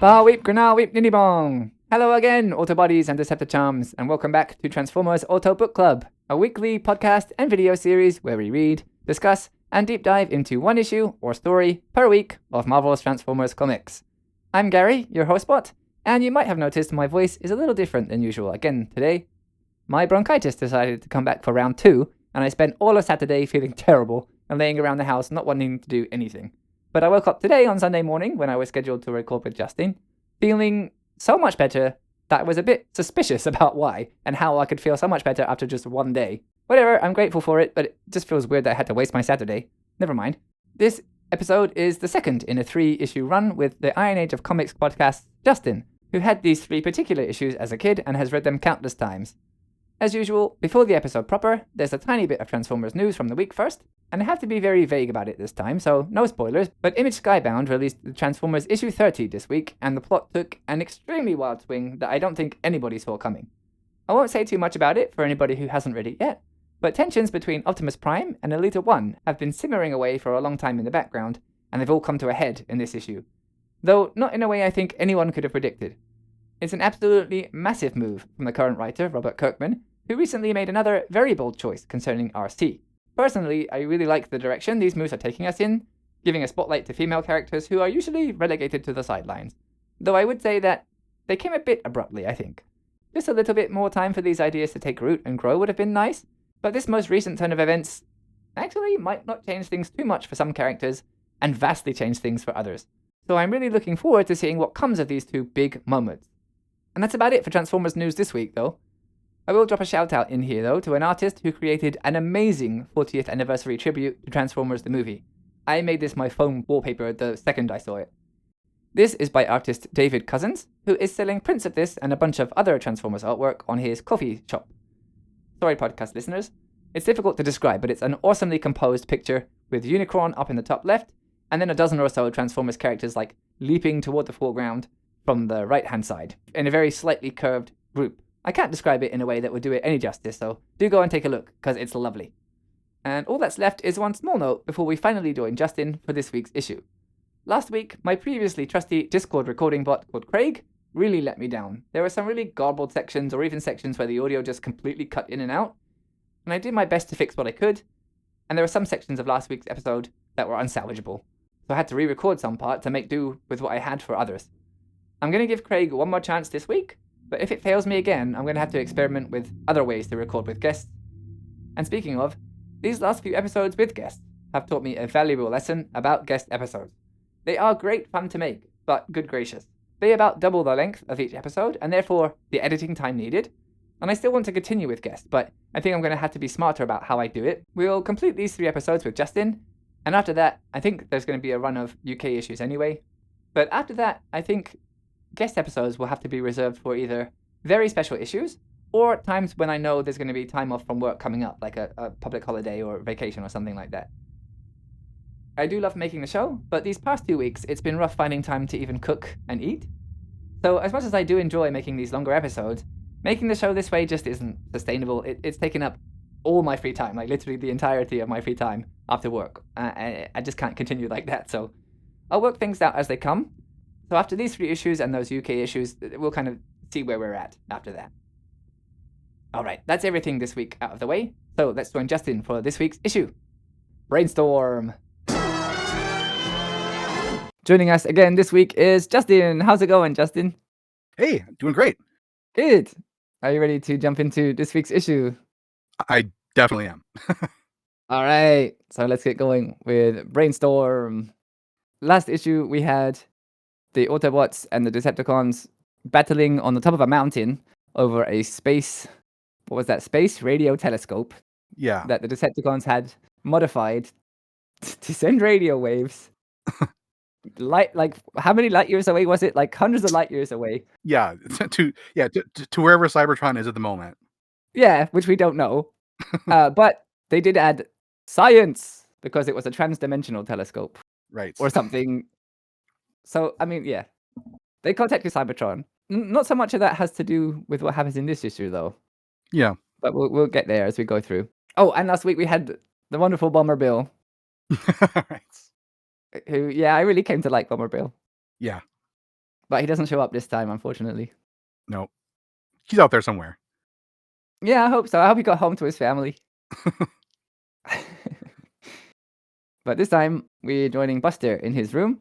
Ba weep granal weep niddy bong. Hello again, Autobodies and Decepticons, and welcome back to Transformers AutoBook Club, a weekly podcast and video series where we read, discuss, and deep dive into one issue or story per week of Marvel's Transformers comics. I'm Gary, your hostbot, and you might have noticed my voice is a little different than usual again today. My bronchitis decided to come back for round 2, and I spent all of Saturday feeling terrible and laying around the house not wanting to do anything. But I woke up today on Sunday morning when I was scheduled to record with Justin, feeling so much better that I was a bit suspicious about why and how I could feel so much better after just one day. Whatever, I'm grateful for it, but it just feels weird that I had to waste my Saturday. Never mind. This episode is the second in a 3-issue run with the Iron Age of Comics podcast, Justin, who had these 3 particular issues as a kid and has read them countless times. As usual, before the episode proper, there's a tiny bit of Transformers news from the week first, and I have to be very vague about it this time, so no spoilers, but Image Skybound released the Transformers issue 30 this week, and the plot took an extremely wild swing that I don't think anybody saw coming. I won't say too much about it for anybody who hasn't read it yet, but tensions between Optimus Prime and Elita 1 have been simmering away for a long time in the background, and they've all come to a head in this issue. Though not in a way I think anyone could have predicted. It's an absolutely massive move from the current writer, Robert Kirkman, who recently made another very bold choice concerning RC. Personally, I really like the direction these moves are taking us in, giving a spotlight to female characters who are usually relegated to the sidelines. Though I would say that they came a bit abruptly, I think. Just a little bit more time for these ideas to take root and grow would have been nice, but this most recent turn of events actually might not change things too much for some characters, and vastly change things for others. So I'm really looking forward to seeing what comes of these 2 big moments. And that's about it for Transformers news this week, though. I will drop a shout out in here, though, to an artist who created an amazing 40th anniversary tribute to Transformers the movie. I made this my phone wallpaper the second I saw it. This is by artist David Cousins, who is selling prints of this and a bunch of other Transformers artwork on his coffee shop. Sorry, podcast listeners. It's difficult to describe, but it's an awesomely composed picture with Unicron up in the top left, and then a dozen or so Transformers characters like leaping toward the foreground from the right-hand side in a very slightly curved group. I can't describe it in a way that would do it any justice, so do go and take a look, because it's lovely. And all that's left is one small note before we finally join Justin for this week's issue. Last week, my previously trusty Discord recording bot called Craig really let me down. There were some really garbled sections, or even sections where the audio just completely cut in and out, and I did my best to fix what I could, and there were some sections of last week's episode that were unsalvageable, so I had to re-record some part to make do with what I had for others. I'm going to give Craig one more chance this week, but if it fails me again, I'm going to have to experiment with other ways to record with guests. And speaking of, these last few episodes with guests have taught me a valuable lesson about guest episodes. They are great fun to make, but good gracious. They about double the length of each episode, and therefore the editing time needed. And I still want to continue with guests, but I think I'm going to have to be smarter about how I do it. We'll complete these 3 episodes with Justin, and after that, I think there's going to be a run of UK issues anyway. But after that, I think guest episodes will have to be reserved for either very special issues or times when I know there's going to be time off from work coming up, like a public holiday or vacation or something like that. I do love making the show, but these past 2 weeks, it's been rough finding time to even cook and eat. So as much as I do enjoy making these longer episodes, making the show this way just isn't sustainable. It's taken up all my free time, like literally the entirety of my free time after work. I just can't continue like that, so I'll work things out as they come. So after these 3 issues and those UK issues, we'll kind of see where we're at after that. Alright, that's everything this week out of the way. So let's join Justin for this week's issue. Brainstorm! Joining us again this week is Justin. How's it going, Justin? Hey, doing great. Good. Are you ready to jump into this week's issue? I definitely am. Alright, so let's get going with Brainstorm. Last issue we had the Autobots and the Decepticons battling on the top of a mountain over a space radio telescope. Yeah. That the Decepticons had modified to send radio waves. How many light years away was it? Like hundreds of light years away. Yeah, to wherever Cybertron is at the moment. Yeah, which we don't know. But they did add science because it was a trans-dimensional telescope. Right. Or something. So, I mean, yeah. They contacted Cybertron. Not so much of that has to do with what happens in this issue, though. Yeah. But we'll get there as we go through. Oh, and last week we had the wonderful Bomber Bill. Right. Who, yeah, I really came to like Bomber Bill. Yeah. But he doesn't show up this time, unfortunately. No, he's out there somewhere. Yeah, I hope so. I hope he got home to his family. But this time, we're joining Buster in his room,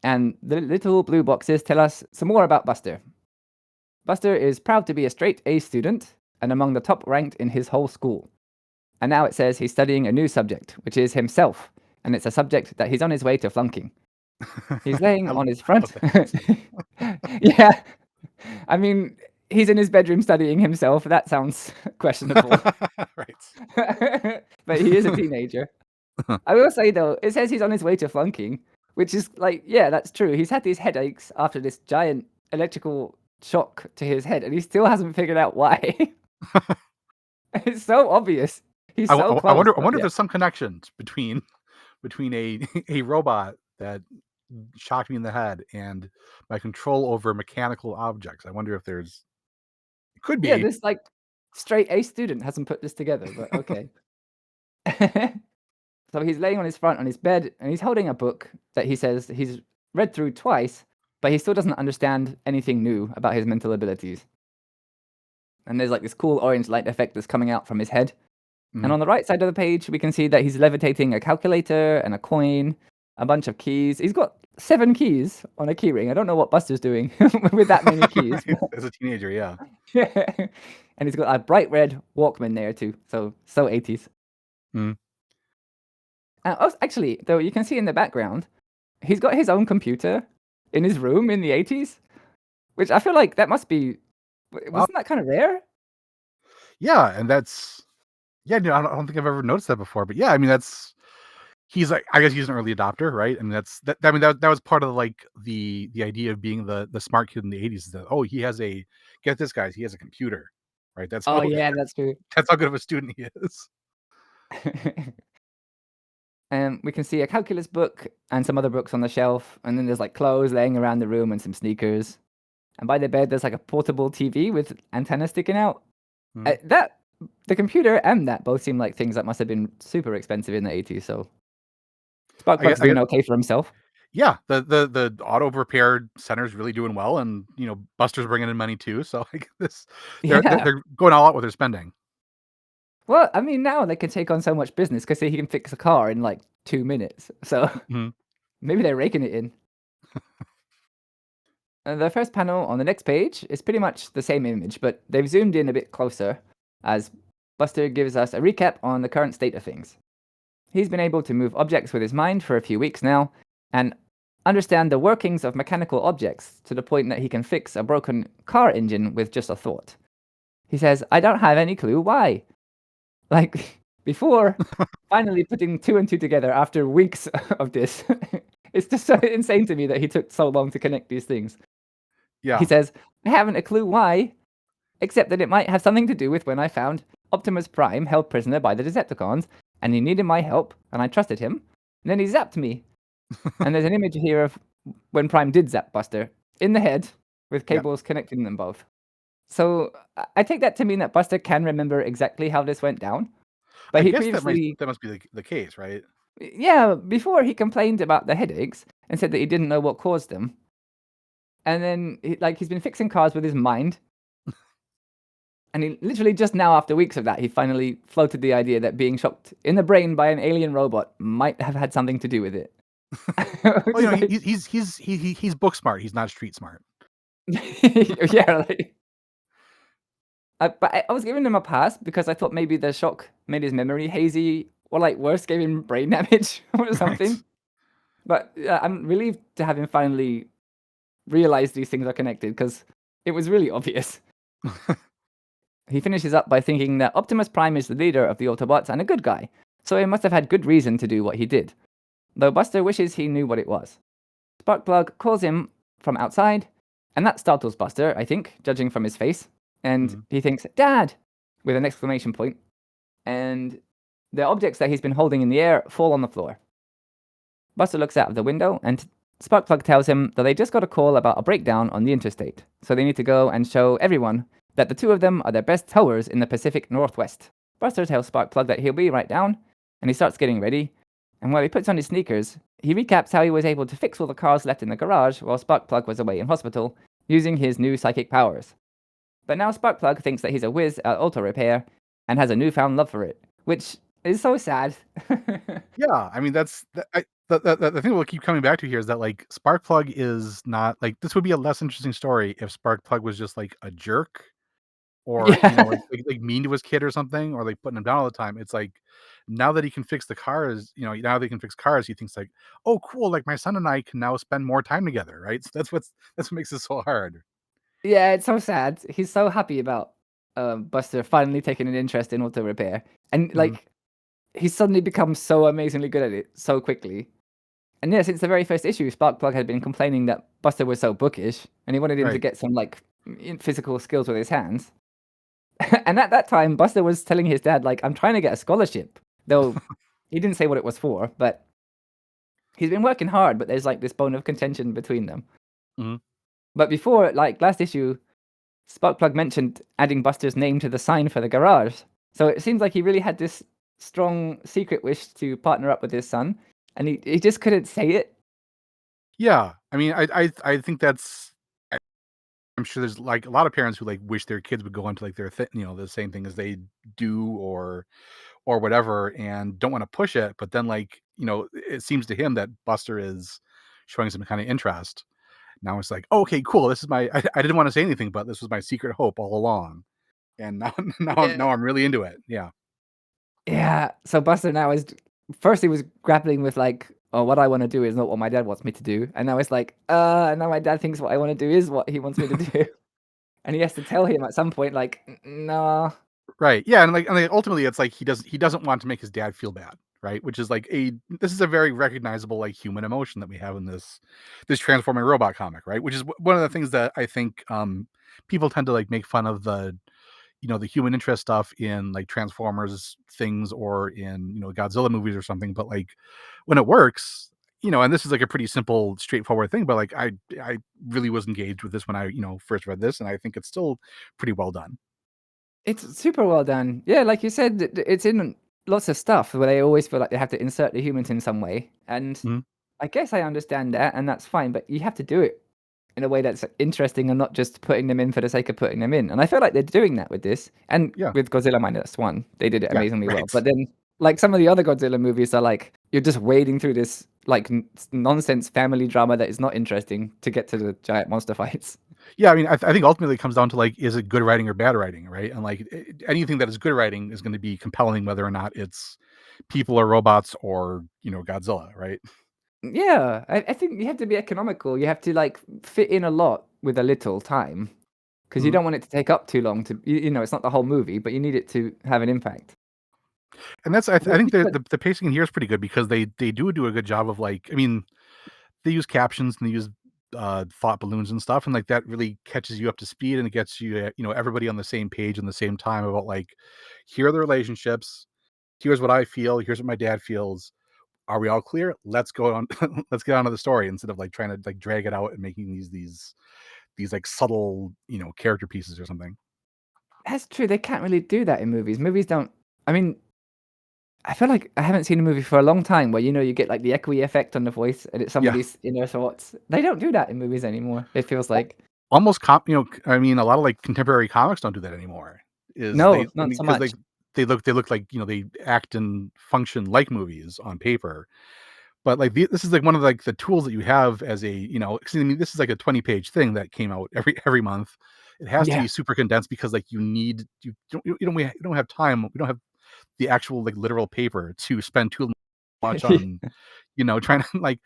and the little blue boxes tell us some more about Buster. Buster is proud to be a straight A student and among the top ranked in his whole school. And now it says he's studying a new subject, which is himself, and it's a subject that he's on his way to flunking. He's laying on his front. Yeah. I mean, he's in his bedroom studying himself. That sounds questionable. Right. But he is a teenager. I will say, though, it says he's on his way to flunking, which is like, yeah, that's true. He's had these headaches after this giant electrical shock to his head, and he still hasn't figured out why. It's so obvious. He's so close. I wonder but if yeah. there's some connections between a robot that shocked me in the head and my control over mechanical objects. I wonder if there's. It could be. Yeah, this like straight A student hasn't put this together, but okay. So he's laying on his front on his bed, and he's holding a book that he says he's read through twice, but he still doesn't understand anything new about his mental abilities. And there's like this cool orange light effect that's coming out from his head. And on the right side of the page, we can see that he's levitating a calculator and a coin, a bunch of keys. He's got 7 keys on a keyring. I don't know what Buster's doing with that many keys. As a teenager, yeah. Yeah. And he's got a bright red Walkman there too. So 80s. Mm. Actually, though, you can see in the background, he's got his own computer in his room in the 80s, which I feel like that must be. Wasn't that kind of rare? Yeah, and that's. Yeah, no, I don't think I've ever noticed that before. But yeah, I mean, he's like, I guess he's an early adopter, right? I mean, that was part of like the idea of being the smart kid in the 80s. Is that, oh, he has get this, guys, he has a computer, right? That's Oh yeah, that's true. that's how good of a student he is. And we can see a calculus book and some other books on the shelf, and then there's like clothes laying around the room and some sneakers. And by the bed, there's like a portable TV with antenna sticking out. The computer and that both seem like things that must have been super expensive in the 80s. So Sparkplug's doing okay for himself. Yeah, the auto repair center is really doing well, and Buster's bringing in money too. So like they're going all out with their spending. Well, I mean, now they can take on so much business because he can fix a car in like 2 minutes. So maybe they're raking it in. The first panel on the next page is pretty much the same image, but they've zoomed in a bit closer as Buster gives us a recap on the current state of things. He's been able to move objects with his mind for a few weeks now and understand the workings of mechanical objects to the point that he can fix a broken car engine with just a thought. He says, I don't have any clue why. Like, before, finally putting 2 and 2 together after weeks of this. It's just so insane to me that he took so long to connect these things. Yeah. He says, I haven't a clue why, except that it might have something to do with when I found Optimus Prime held prisoner by the Decepticons, and he needed my help, and I trusted him, and then he zapped me. And there's an image here of when Prime did zap Buster, in the head, with cables connecting them both. So I take that to mean that Buster can remember exactly how this went down. But I he guess previously... that must be the case, right? Yeah, before he complained about the headaches and said that he didn't know what caused them. And then he's been fixing cars with his mind. And he literally just now, after weeks of that, he finally floated the idea that being shocked in the brain by an alien robot might have had something to do with it. Well, he's book smart. He's not street smart. Yeah, but I was giving him a pass because I thought maybe the shock made his memory hazy, or like worse, gave him brain damage or something. Right. But I'm relieved to have him finally realize these things are connected because it was really obvious. He finishes up by thinking that Optimus Prime is the leader of the Autobots and a good guy, so he must have had good reason to do what he did. Though Buster wishes he knew what it was. Sparkplug calls him from outside, and that startles Buster, I think, judging from his face. And he thinks, Dad! With an exclamation point. And the objects that he's been holding in the air fall on the floor. Buster looks out of the window, and Sparkplug tells him that they just got a call about a breakdown on the interstate, so they need to go and show everyone that the two of them are their best towers in the Pacific Northwest. Buster tells Sparkplug that he'll be right down, and he starts getting ready, And while he puts on his sneakers, he recaps how he was able to fix all the cars left in the garage while Sparkplug was away in hospital, using his new psychic powers. But now Sparkplug thinks that he's a whiz at auto repair and has a newfound love for it, which is so sad. Yeah, I mean the thing we'll keep coming back to here is that like Sparkplug is not like this would be a less interesting story if Sparkplug was just like a jerk or Yeah. like mean to his kid or something or like putting him down all the time. It's like now that he can fix the cars, now they can fix cars, he thinks like, oh cool, like my son and I can now spend more time together, right? So that's what makes it so hard. Yeah, it's so sad. He's so happy about Buster finally taking an interest in auto repair. And Mhm. like he's suddenly become so amazingly good at it so quickly. And yeah, since the very first issue, Sparkplug had been complaining that Buster was so bookish, and he wanted him to Right. get some like physical skills with his hands. And at that time, Buster was telling his dad, like, "I'm trying to get a scholarship." Though he didn't say what it was for, but he's been working hard. But there's like this bone of contention between them. Mhm. But before, like last issue, Sparkplug mentioned adding Buster's name to the sign for the garage. So it seems like he really had this strong secret wish to partner up with his son, and he just couldn't say it. Yeah. I mean, I think I'm sure there's like a lot of parents who like wish their kids would go into like their the same thing as they do or whatever and don't want to push it, but then like, it seems to him that Buster is showing some kind of interest. Now it's like, oh, okay, cool. This is I didn't want to say anything, but this was my secret hope all along. And now Yeah. now I'm really into it. Yeah. Yeah. So Buster now is first he was grappling with like, oh, what I want to do is not what my dad wants me to do, and now it's like, and now my dad thinks what I want to do is what he wants me to do, and he has to tell him at some point, like, no, Right. Yeah, and ultimately it's like he doesn't want to make his dad feel bad, right? Which is like this is a very recognizable like human emotion that we have in this transforming robot comic, right? Which is one of the things that I think people tend to like make fun of the human interest stuff in like Transformers things or in Godzilla movies or something, but like when it works, and this is like a pretty simple straightforward thing, but like I really was engaged with this when I first read this, and I think it's still pretty well done. it's super well done. Yeah, like you said, it's in lots of stuff where they always feel like they have to insert the humans in some way, and Mhm. I guess I understand that, and that's fine, but you have to do it in a way that's interesting and not just putting them in for the sake of putting them in. And I feel like they're doing that with this and Yeah. with Godzilla Minus One. They did it Yeah. amazingly well. Right. But then, like some of the other Godzilla movies are like you're just wading through this like nonsense family drama that is not interesting to get to the giant monster fights. Yeah, I mean, I think ultimately it comes down to like, is it good writing or bad writing, right? And like anything that is good writing is going to be compelling, whether or not it's people or robots or Godzilla, right? Yeah, I think you have to be economical. You have to like fit in a lot with a little time because you Mhm. don't want it to take up too long. It's not the whole movie, but you need it to have an impact. And that's I But think the pacing in here is pretty good because they do a good job of like, I mean, they use captions and they use thought balloons and stuff, and like that really catches you up to speed and it gets you everybody on the same page and the same time about like, here are the relationships, here's what I feel, here's what my dad feels. Are we all clear? Let's go on. Let's get on to the story instead of like trying to like drag it out and making these like subtle character pieces or something. That's true, they can't really do that in movies. Movies don't I mean, I feel like I haven't seen a movie for a long time where, you get, like, the echoey effect on the voice and it's Yeah. somebody's inner thoughts. They don't do that in movies anymore, it feels like. Almost I mean, a lot of like contemporary comics don't do that anymore. Is No, they I not mean so because much. they look like they act and function like movies on paper. But like this is like one of like the tools that you have as a 'cause I mean this is like a 20-page thing that came out every month. It has to Yeah. be super condensed because like you don't have time. We don't have the actual like literal paper to spend too much on trying to like,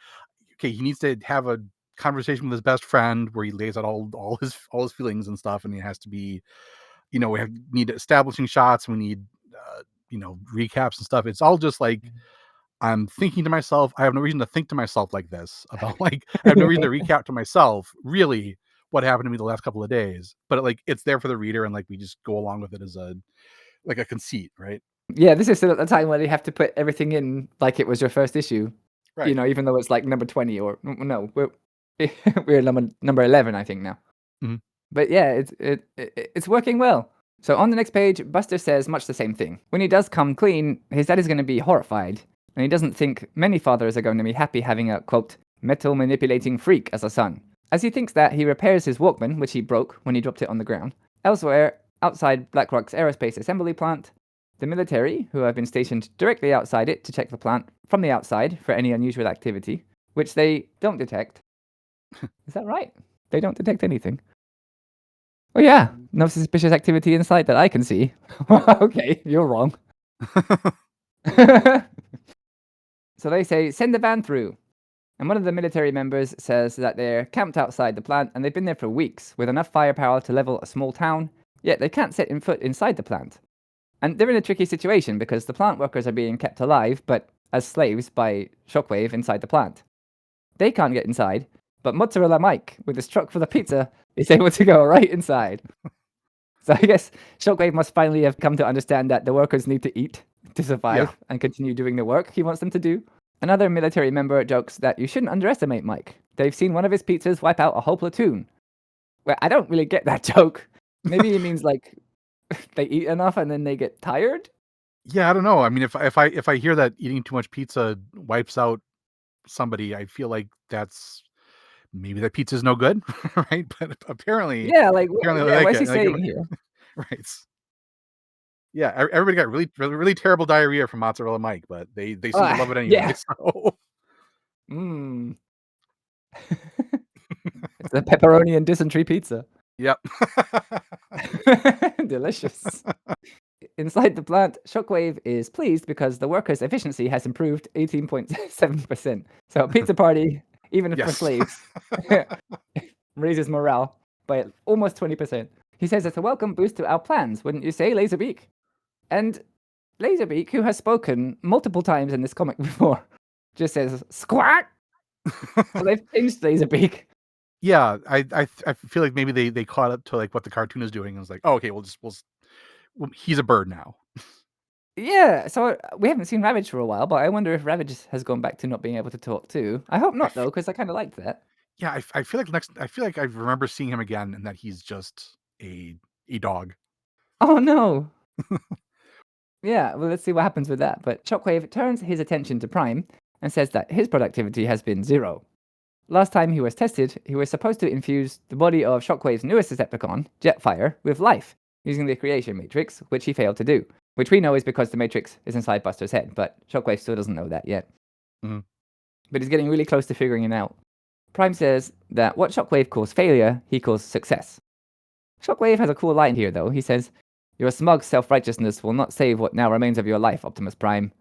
okay, he needs to have a conversation with his best friend where he lays out all his feelings and stuff, and he has to be, we need establishing shots, we need recaps and stuff. It's all just like I'm thinking to myself. I have no reason to think to myself like this about like I have no reason to recap to myself really what happened to me the last couple of days. But like it's there for the reader, and like we just go along with it as a conceit, right? Yeah, this is still at the time where they have to put everything in like it was your first issue, Right. even though it's, like, number 20 or n no, we're we're number 11, I think, now. Mhm. But yeah, it's working well. So on the next page, Buster says much the same thing. When he does come clean, his dad is gonna be horrified, and he doesn't think many fathers are going to be happy having a, quote, metal manipulating freak as a son. As he thinks that, he repairs his Walkman, which he broke when he dropped it on the ground. Elsewhere, outside Blackrock's aerospace assembly plant, the military, who have been stationed directly outside it to check the plant from the outside for any unusual activity, which they don't detect. Is that right? They don't detect anything. Oh yeah, no suspicious activity inside that I can see. Okay, you're wrong. So they say, send the van through. And one of the military members says that they're camped outside the plant and they've been there for weeks with enough firepower to level a small town, yet they can't set foot inside the plant. And they're in a tricky situation because the plant workers are being kept alive, but as slaves by Shockwave inside the plant. They can't get inside, but Mozzarella Mike, with his truck full of pizza, is able to go right inside. So I guess Shockwave must finally have come to understand that the workers need to eat to survive and continue doing the work he wants them to do. Another military member jokes that you shouldn't underestimate Mike. They've seen one of his pizzas wipe out a whole platoon. Well, I don't really get that joke. Maybe it means like they eat enough and then they get tired. Yeah, I don't know. I mean, if I hear that eating too much pizza wipes out somebody, I feel like that's maybe that pizza's no good, right? But apparently, Yeah, like apparently they yeah. like What is it. he Like, saying here? right? Yeah, everybody got really terrible diarrhea from Mozzarella Mike, but they seem to love it anyway. Yeah. So Mmm. It's a pepperoni and dysentery pizza. yep. Delicious. Inside the plant, Shockwave is pleased because the workers' efficiency has improved 18.7%. So pizza party, even for Yes. slaves, raises morale by almost 20%. He says it's a welcome boost to our plans, wouldn't you say, Laserbeak? And Laserbeak, who has spoken multiple times in this comic before, just says squawk. So they've changed Laserbeak. Yeah, I feel like maybe they caught up to like what the cartoon is doing and was like, oh, okay, he's a bird now. Yeah, so we haven't seen Ravage for a while, but I wonder if Ravage has gone back to not being able to talk too. I hope not, though, because I kind of liked that. Yeah, I feel like I feel like I remember seeing him again and that he's just a dog. Oh no! Yeah, well, let's see what happens with that. But Shockwave turns his attention to Prime and says that his productivity has been 0. Last time he was tested, he was supposed to infuse the body of Shockwave's newest Decepticon, Jetfire, with life, using the creation matrix, which he failed to do. Which we know is because the matrix is inside Buster's head, but Shockwave still doesn't know that yet. Mhm. But he's getting really close to figuring it out. Prime says that what Shockwave calls failure, he calls success. Shockwave has a cool line here, though. He says, your smug self-righteousness will not save what now remains of your life, Optimus Prime.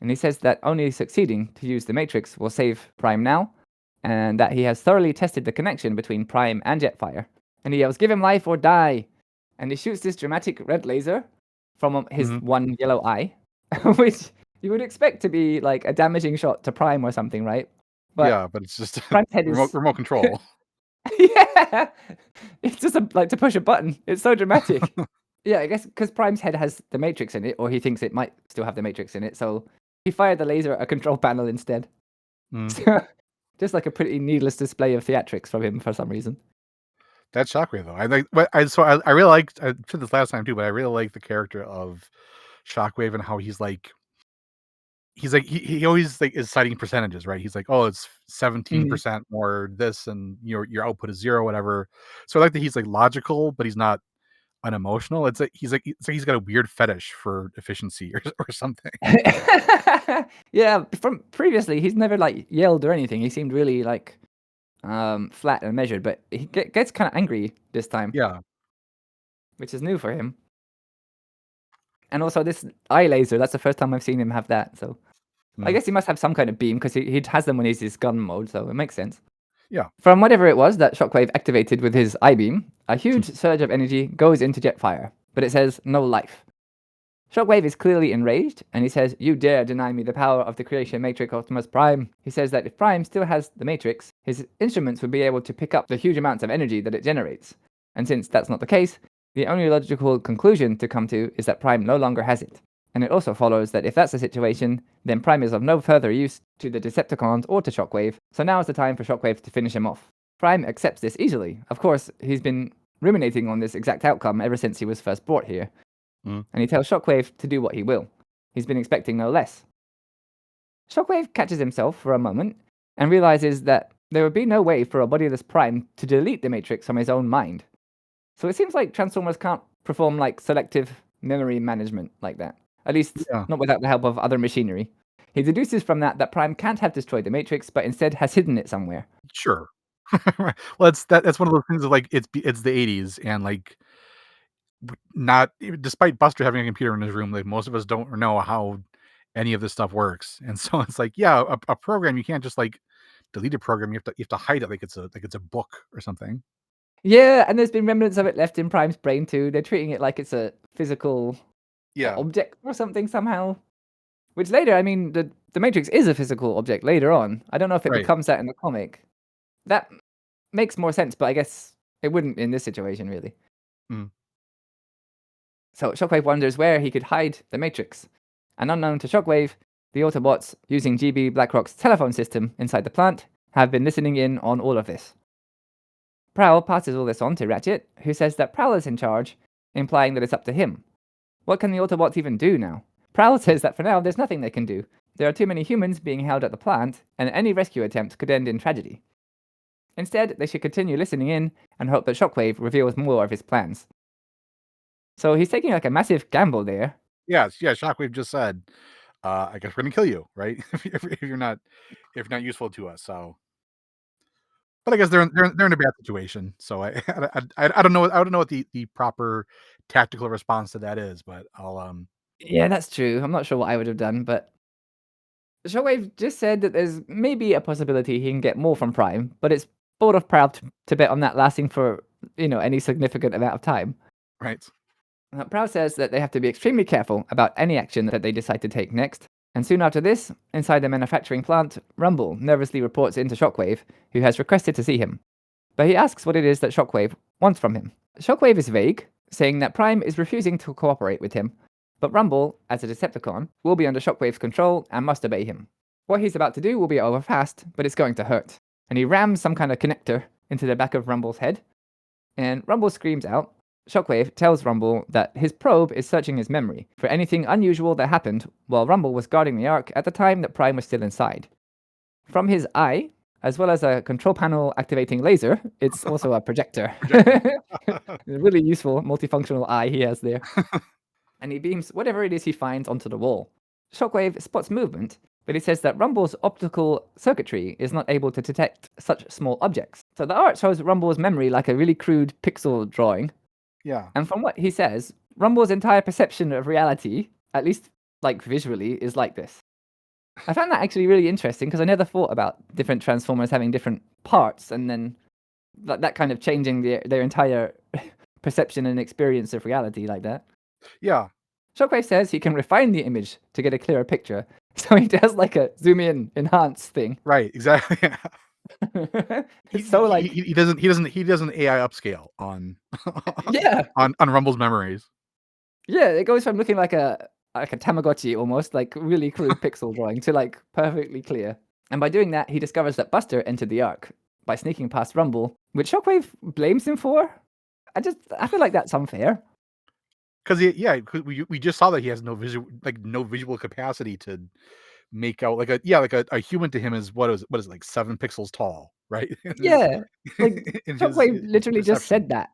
And he says that only succeeding to use the Matrix will save Prime now, and that he has thoroughly tested the connection between Prime and Jetfire. And he yells, give him life or die! And he shoots this dramatic red laser from his one yellow eye, which you would expect to be like a damaging shot to Prime or something, right? But it's just Prime's head is remote control. yeah, it's just like to push a button. It's so dramatic. Yeah, I guess because Prime's head has the Matrix in it, or he thinks it might still have the Matrix in it, so he fired the laser at a control panel instead. So, just like a pretty needless display of theatrics from him for some reason. That's Shockwave though. I really liked. I said this last time too, but I really like the character of Shockwave and how he's like he always like is citing percentages, right? He's like, oh, it's 17% more this, and your output is 0, whatever. So I like that he's like logical, but he's not unemotional. It's like he's got a weird fetish for efficiency or something. Yeah, from previously he's never like yelled or anything. He seemed really like flat and measured, but he gets kind of angry this time. Yeah. Which is new for him. And also this eye laser, that's the first time I've seen him have that, so I guess he must have some kind of beam because he has them when he's his gun mode, so it makes sense. Yeah. From whatever it was that Shockwave activated with his eye beam, a huge surge of energy goes into Jetfire, but it says no life. Shockwave is clearly enraged, and he says, you dare deny me the power of the creation matrix, Optimus Prime. He says that if Prime still has the matrix, his instruments would be able to pick up the huge amounts of energy that it generates. And since that's not the case, the only logical conclusion to come to is that Prime no longer has it. And it also follows that if that's the situation, then Prime is of no further use to the Decepticons or to Shockwave, so now is the time for Shockwave to finish him off. Prime accepts this easily. Of course, he's been ruminating on this exact outcome ever since he was first brought here. And he tells Shockwave to do what he will. He's been expecting no less. Shockwave catches himself for a moment and realizes that there would be no way for a bodiless Prime to delete the Matrix from his own mind. So it seems like Transformers can't perform like selective memory management like that. At least Yeah. not without the help of other machinery. He deduces from that Prime can't have destroyed the Matrix, but instead has hidden it somewhere. Sure. Right. Well, that's one of those things of like it's the 80s and like not despite Buster having a computer in his room, like most of us don't know how any of this stuff works. And so it's like, yeah, a program you can't just like delete a program. You have to hide it like it's a book or something. Yeah, and there's been remnants of it left in Prime's brain too. They're treating it like it's a physical Yeah. object or something somehow. Which later, I mean, the Matrix is a physical object later on. I don't know if it Right. becomes that in the comic. That makes more sense, but I guess it wouldn't in this situation, really. Mm. So Shockwave wonders where he could hide the Matrix. And unknown to Shockwave, the Autobots, using GB Blackrock's telephone system inside the plant, have been listening in on all of this. Prowl passes all this on to Ratchet, who says that Prowl is in charge, implying that it's up to him. What can the Autobots even do now? Prowl says that for now there's nothing they can do. There are too many humans being held at the plant, and any rescue attempt could end in tragedy. Instead, they should continue listening in and hope that Shockwave reveals more of his plans. So he's taking like a massive gamble there. Yes, yeah, Shockwave just said, I guess we're gonna kill you, right? If you're not useful to us. So but I guess they're in a bad situation. So I don't know, I don't know what the proper tactical response to that is, but I'll. Yeah, that's true. I'm not sure what I would have done, but Shockwave just said that there's maybe a possibility he can get more from Prime, but it's bold of Prowl to bet on that lasting for, any significant amount of time. Right. Prowl says that they have to be extremely careful about any action that they decide to take next. And soon after this, inside the manufacturing plant, Rumble nervously reports into Shockwave, who has requested to see him. But he asks what it is that Shockwave wants from him. Shockwave is vague, saying that Prime is refusing to cooperate with him, but Rumble, as a Decepticon, will be under Shockwave's control and must obey him. What he's about to do will be over fast, but it's going to hurt. And he rams some kind of connector into the back of Rumble's head, and Rumble screams out. Shockwave tells Rumble that his probe is searching his memory for anything unusual that happened while Rumble was guarding the Ark at the time that Prime was still inside. From his eye, as well as a control panel activating laser, it's also a projector. A really useful multifunctional eye he has there. And he beams whatever it is he finds onto the wall. Shockwave spots movement, but he says that Rumble's optical circuitry is not able to detect such small objects. So the art shows Rumble's memory like a really crude pixel drawing. Yeah. And from what he says, Rumble's entire perception of reality, at least like visually, is like this. I found that actually really interesting because I never thought about different Transformers having different parts and then that kind of changing their entire perception and experience of reality like that. Yeah. Shockwave says he can refine the image to get a clearer picture, so he does like a zoom in, enhance thing. Right. Exactly. It's so like he doesn't AI upscale on yeah on Rumble's memories. yeah. It goes from looking like a Tamagotchi almost like really crude pixel drawing to like perfectly clear. And by doing that, he discovers that Buster entered the Ark by sneaking past Rumble, which Shockwave blames him for. I feel like that's unfair. Because we just saw that he has no visual capacity to make out like a human to him is what is it, like 7 pixels tall, right? Yeah, like In Shockwave his literally just perception. said that.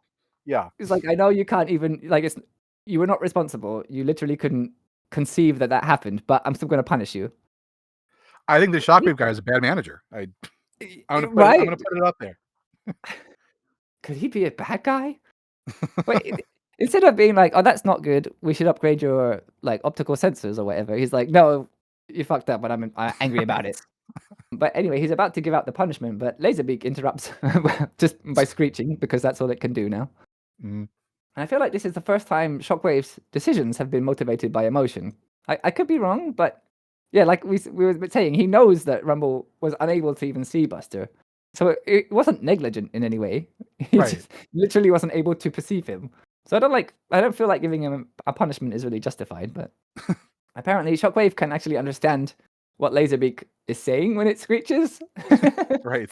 Yeah. It's like, I know you can't even like you were not responsible. You literally couldn't conceive that happened, but I'm still going to punish you. I think the Shockwave guy is a bad manager. I'm gonna Right? put it up there. Could he be a bad guy? Wait, instead of being like, "Oh, that's not good. We should upgrade your like optical sensors or whatever," he's like, "No, you fucked up, but I'm angry about it." But anyway, he's about to give out the punishment, but Laserbeak interrupts just by screeching because that's all it can do now. Mm. And I feel like this is the first time Shockwave's decisions have been motivated by emotion. I could be wrong, but yeah, like we were saying, he knows that Rumble was unable to even see Buster. So it wasn't negligent in any way. He Right. just literally wasn't able to perceive him. So I don't feel like giving him a punishment is really justified, but apparently Shockwave can actually understand what Laserbeak is saying when it screeches. Right.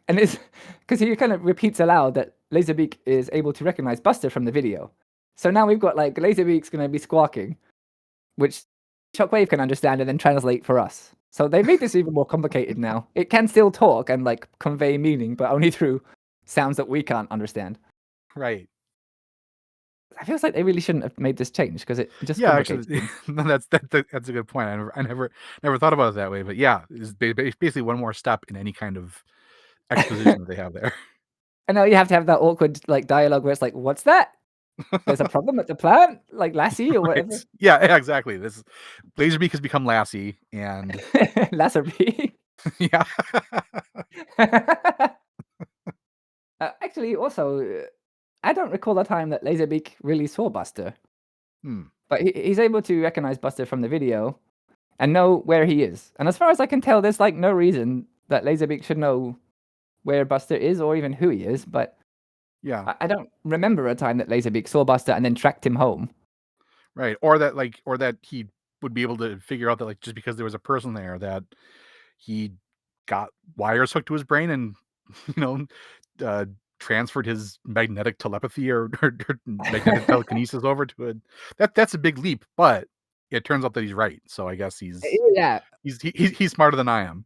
And it's because he kind of repeats aloud that Laserbeak is able to recognize Buster from the video. So now we've got like Laserbeak's going to be squawking, which Shockwave can understand and then translate for us. So they made this even more complicated now. It can still talk and like convey meaning, but only through sounds that we can't understand. Right. I feel like they really shouldn't have made this change because it just Yeah, complicates actually, things. no, that's a good point. I never thought about it that way, but yeah, it's basically one more step in any kind of exposition that they have there. And now you have to have that awkward like dialogue where it's like, "What's that? There's a problem at the plant, like Lassie or whatever." Right. Yeah, exactly. This Laserbeak has become Lassie, and Lasserby. yeah. Actually, also, I don't recall a time that Laserbeak really saw Buster, Hmm. but he's able to recognize Buster from the video and know where he is. And as far as I can tell, there's like no reason that Laserbeak should know where Buster is or even who he is. But Yeah. I don't remember a time that Laserbeak saw Buster and then tracked him home. Right. Or that he would be able to figure out that like just because there was a person there that he got wires hooked to his brain and you know uh, transferred his magnetic telepathy or magnetic telekinesis over to it. That's a big leap, but it turns out that he's right. So I guess Yeah. he's smarter than I am.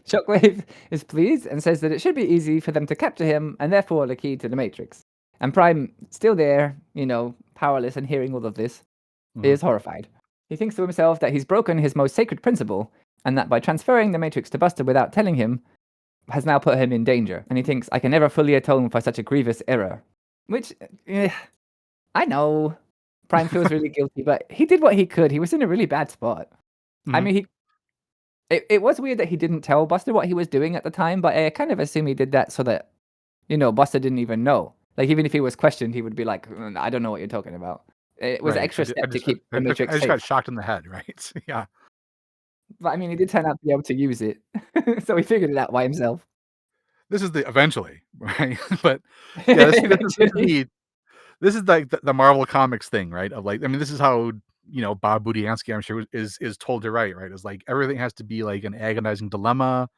Shockwave is pleased and says that it should be easy for them to capture him and therefore the key to the Matrix. And Prime, still there, powerless and hearing all of this, Mhm. is horrified. He thinks to himself that he's broken his most sacred principle and that by transferring the Matrix to Buster without telling him has now put him in danger. And he thinks, I can never fully atone for such a grievous error. Which, I know Prime feels really guilty, but he did what he could. He was in a really bad spot. I Mhm. mean, it was weird that he didn't tell Buster what he was doing at the time, but I kind of assume he did that so that, Buster didn't even know. Like, even if he was questioned, he would be like, I don't know what you're talking about. It was an Right. extra I step to just keep the I Matrix just safe. got shocked in the head, right? Yeah. But I mean, he did turn out to be able to use it. So he figured it out by himself. This is the eventually, right? But yeah, Eventually. this is like the Marvel Comics thing, right? Of like, I mean, this is how Bob Budiansky, I'm sure, is told to write, right? Is like everything has to be like an agonizing dilemma,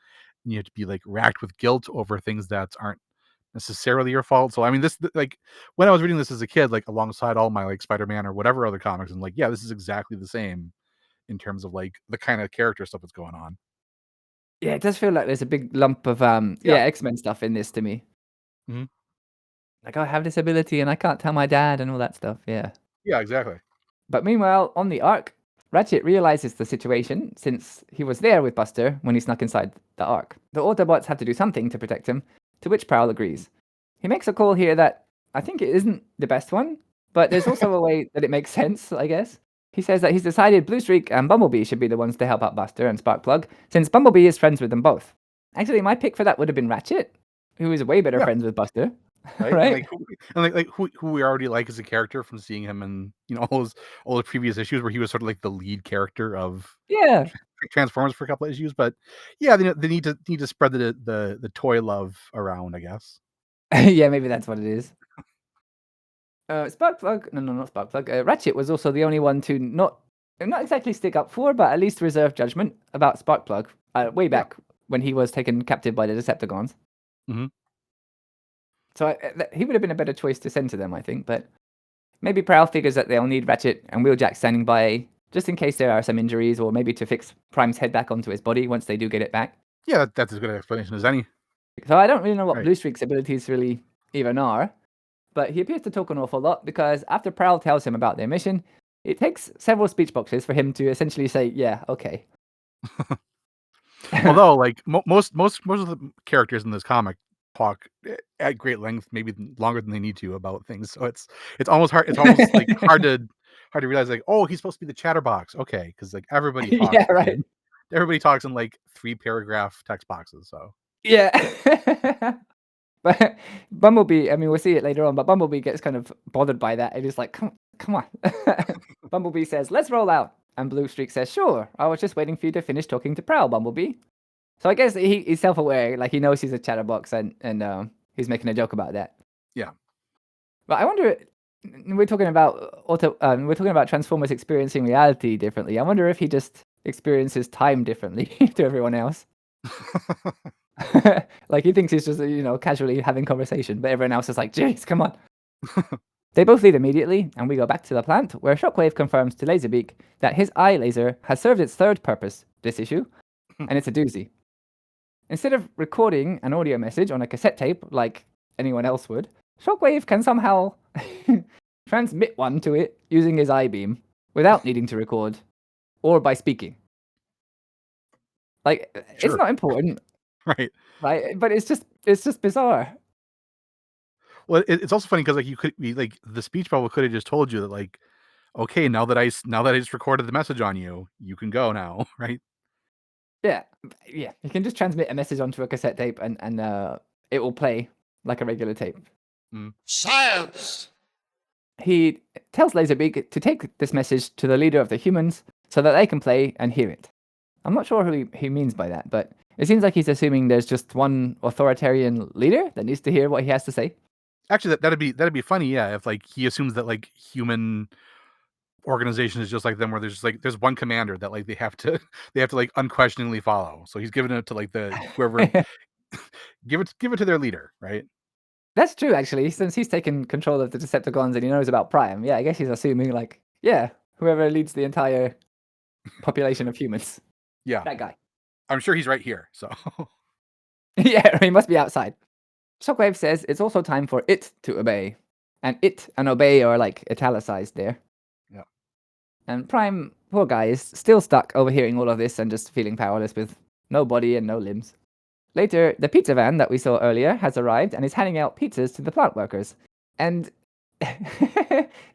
and you have to be like racked with guilt over things that aren't necessarily your fault. So I mean, like when I was reading this as a kid, like alongside all my like Spider-Man or whatever other comics, and like, yeah, this is exactly the same in terms of like the kind of character stuff that's going on. Yeah, it does feel like there's a big lump of Yeah. X-Men stuff in this to me. Mhm. Like, I have this ability and I can't tell my dad and all that stuff. Yeah. Yeah, exactly. But meanwhile, on the Ark, Ratchet realizes the situation since he was there with Buster when he snuck inside the Ark. The Autobots have to do something to protect him, to which Prowl agrees. He makes a call here that I think it isn't the best one, but there's also a way that it makes sense, I guess. He says that he's decided Bluestreak and Bumblebee should be the ones to help out Buster and Sparkplug, since Bumblebee is friends with them both. Actually, my pick for that would have been Ratchet, who is way better Yeah. friends with Buster, Right, and right? like who we already like as a character from seeing him in all the previous issues where he was sort of like the lead character of Yeah. Transformers for a couple of issues, but yeah, they need to spread the toy love around, I guess. Yeah, maybe that's what it is. Sparkplug, no, not Sparkplug. Ratchet was also the only one to not exactly stick up for, but at least reserve judgment about Sparkplug way Yeah. back when he was taken captive by the Decepticons. Hmm. So he would have been a better choice to send to them, I think. But maybe Prowl figures that they'll need Ratchet and Wheeljack standing by just in case there are some injuries, or maybe to fix Prime's head back onto his body once they do get it back. Yeah, that's as good an explanation as any. So I don't really know what Right. Bluestreak's abilities really even are. But he appears to talk an awful lot because after Prowl tells him about their mission, it takes several speech boxes for him to essentially say, yeah, okay. Although, like most of the characters in this comic talk at great length, maybe longer than they need to about things. So it's almost hard. It's almost like hard to realize like, oh, he's supposed to be the chatterbox. Okay, because like everybody talks Yeah, right. everybody talks in like 3 paragraph text boxes. So Yeah. But Bumblebee, I mean, we'll see it later on, but Bumblebee gets kind of bothered by that. It is like, come on. Bumblebee says, let's roll out. And Bluestreak says, sure. I was just waiting for you to finish talking to Prowl, Bumblebee. So I guess he's self-aware, like he knows he's a chatterbox, and he's making a joke about that. yeah. But I wonder, we're talking about we're talking about Transformers experiencing reality differently. I wonder if he just experiences time differently to everyone else. Like he thinks he's just casually having conversation, but everyone else is like, "Jeez, come on." They both leave immediately, and we go back to the plant, where Shockwave confirms to Laserbeak that his eye laser has served its third purpose this issue, and it's a doozy. Instead of recording an audio message on a cassette tape like anyone else would, Shockwave can somehow transmit one to it using his eye beam without needing to record or by speaking. Like, Sure. it's not important, Right. right? But it's just bizarre. Well, it's also funny because like you could be like the speech bubble could have just told you that like, okay, now that I just recorded the message on you, you can go now, right? Yeah, yeah. You can just transmit a message onto a cassette tape, and it will play like a regular tape. Science! He tells Laserbeak to take this message to the leader of the humans so that they can play and hear it. I'm not sure who he means by that, but it seems like he's assuming there's just one authoritarian leader that needs to hear what he has to say. Actually, that'd be funny, yeah. If like he assumes that like human organization is just like them, where there's just like there's one commander that like they have to like unquestioningly follow. So he's giving it to like the whoever give it to their leader, right? That's true, actually, since he's taken control of the Decepticons and he knows about Prime. Yeah, I guess he's assuming, like, yeah, whoever leads the entire population of humans. Yeah, That guy. I'm sure he's right here. So Yeah, he must be outside. Shockwave says it's also time for it to obey. And it and obey are, like, italicized there. yeah, And Prime, poor guy, is still stuck overhearing all of this and just feeling powerless with no body and no limbs. Later, the pizza van that we saw earlier has arrived and is handing out pizzas to the plant workers. And,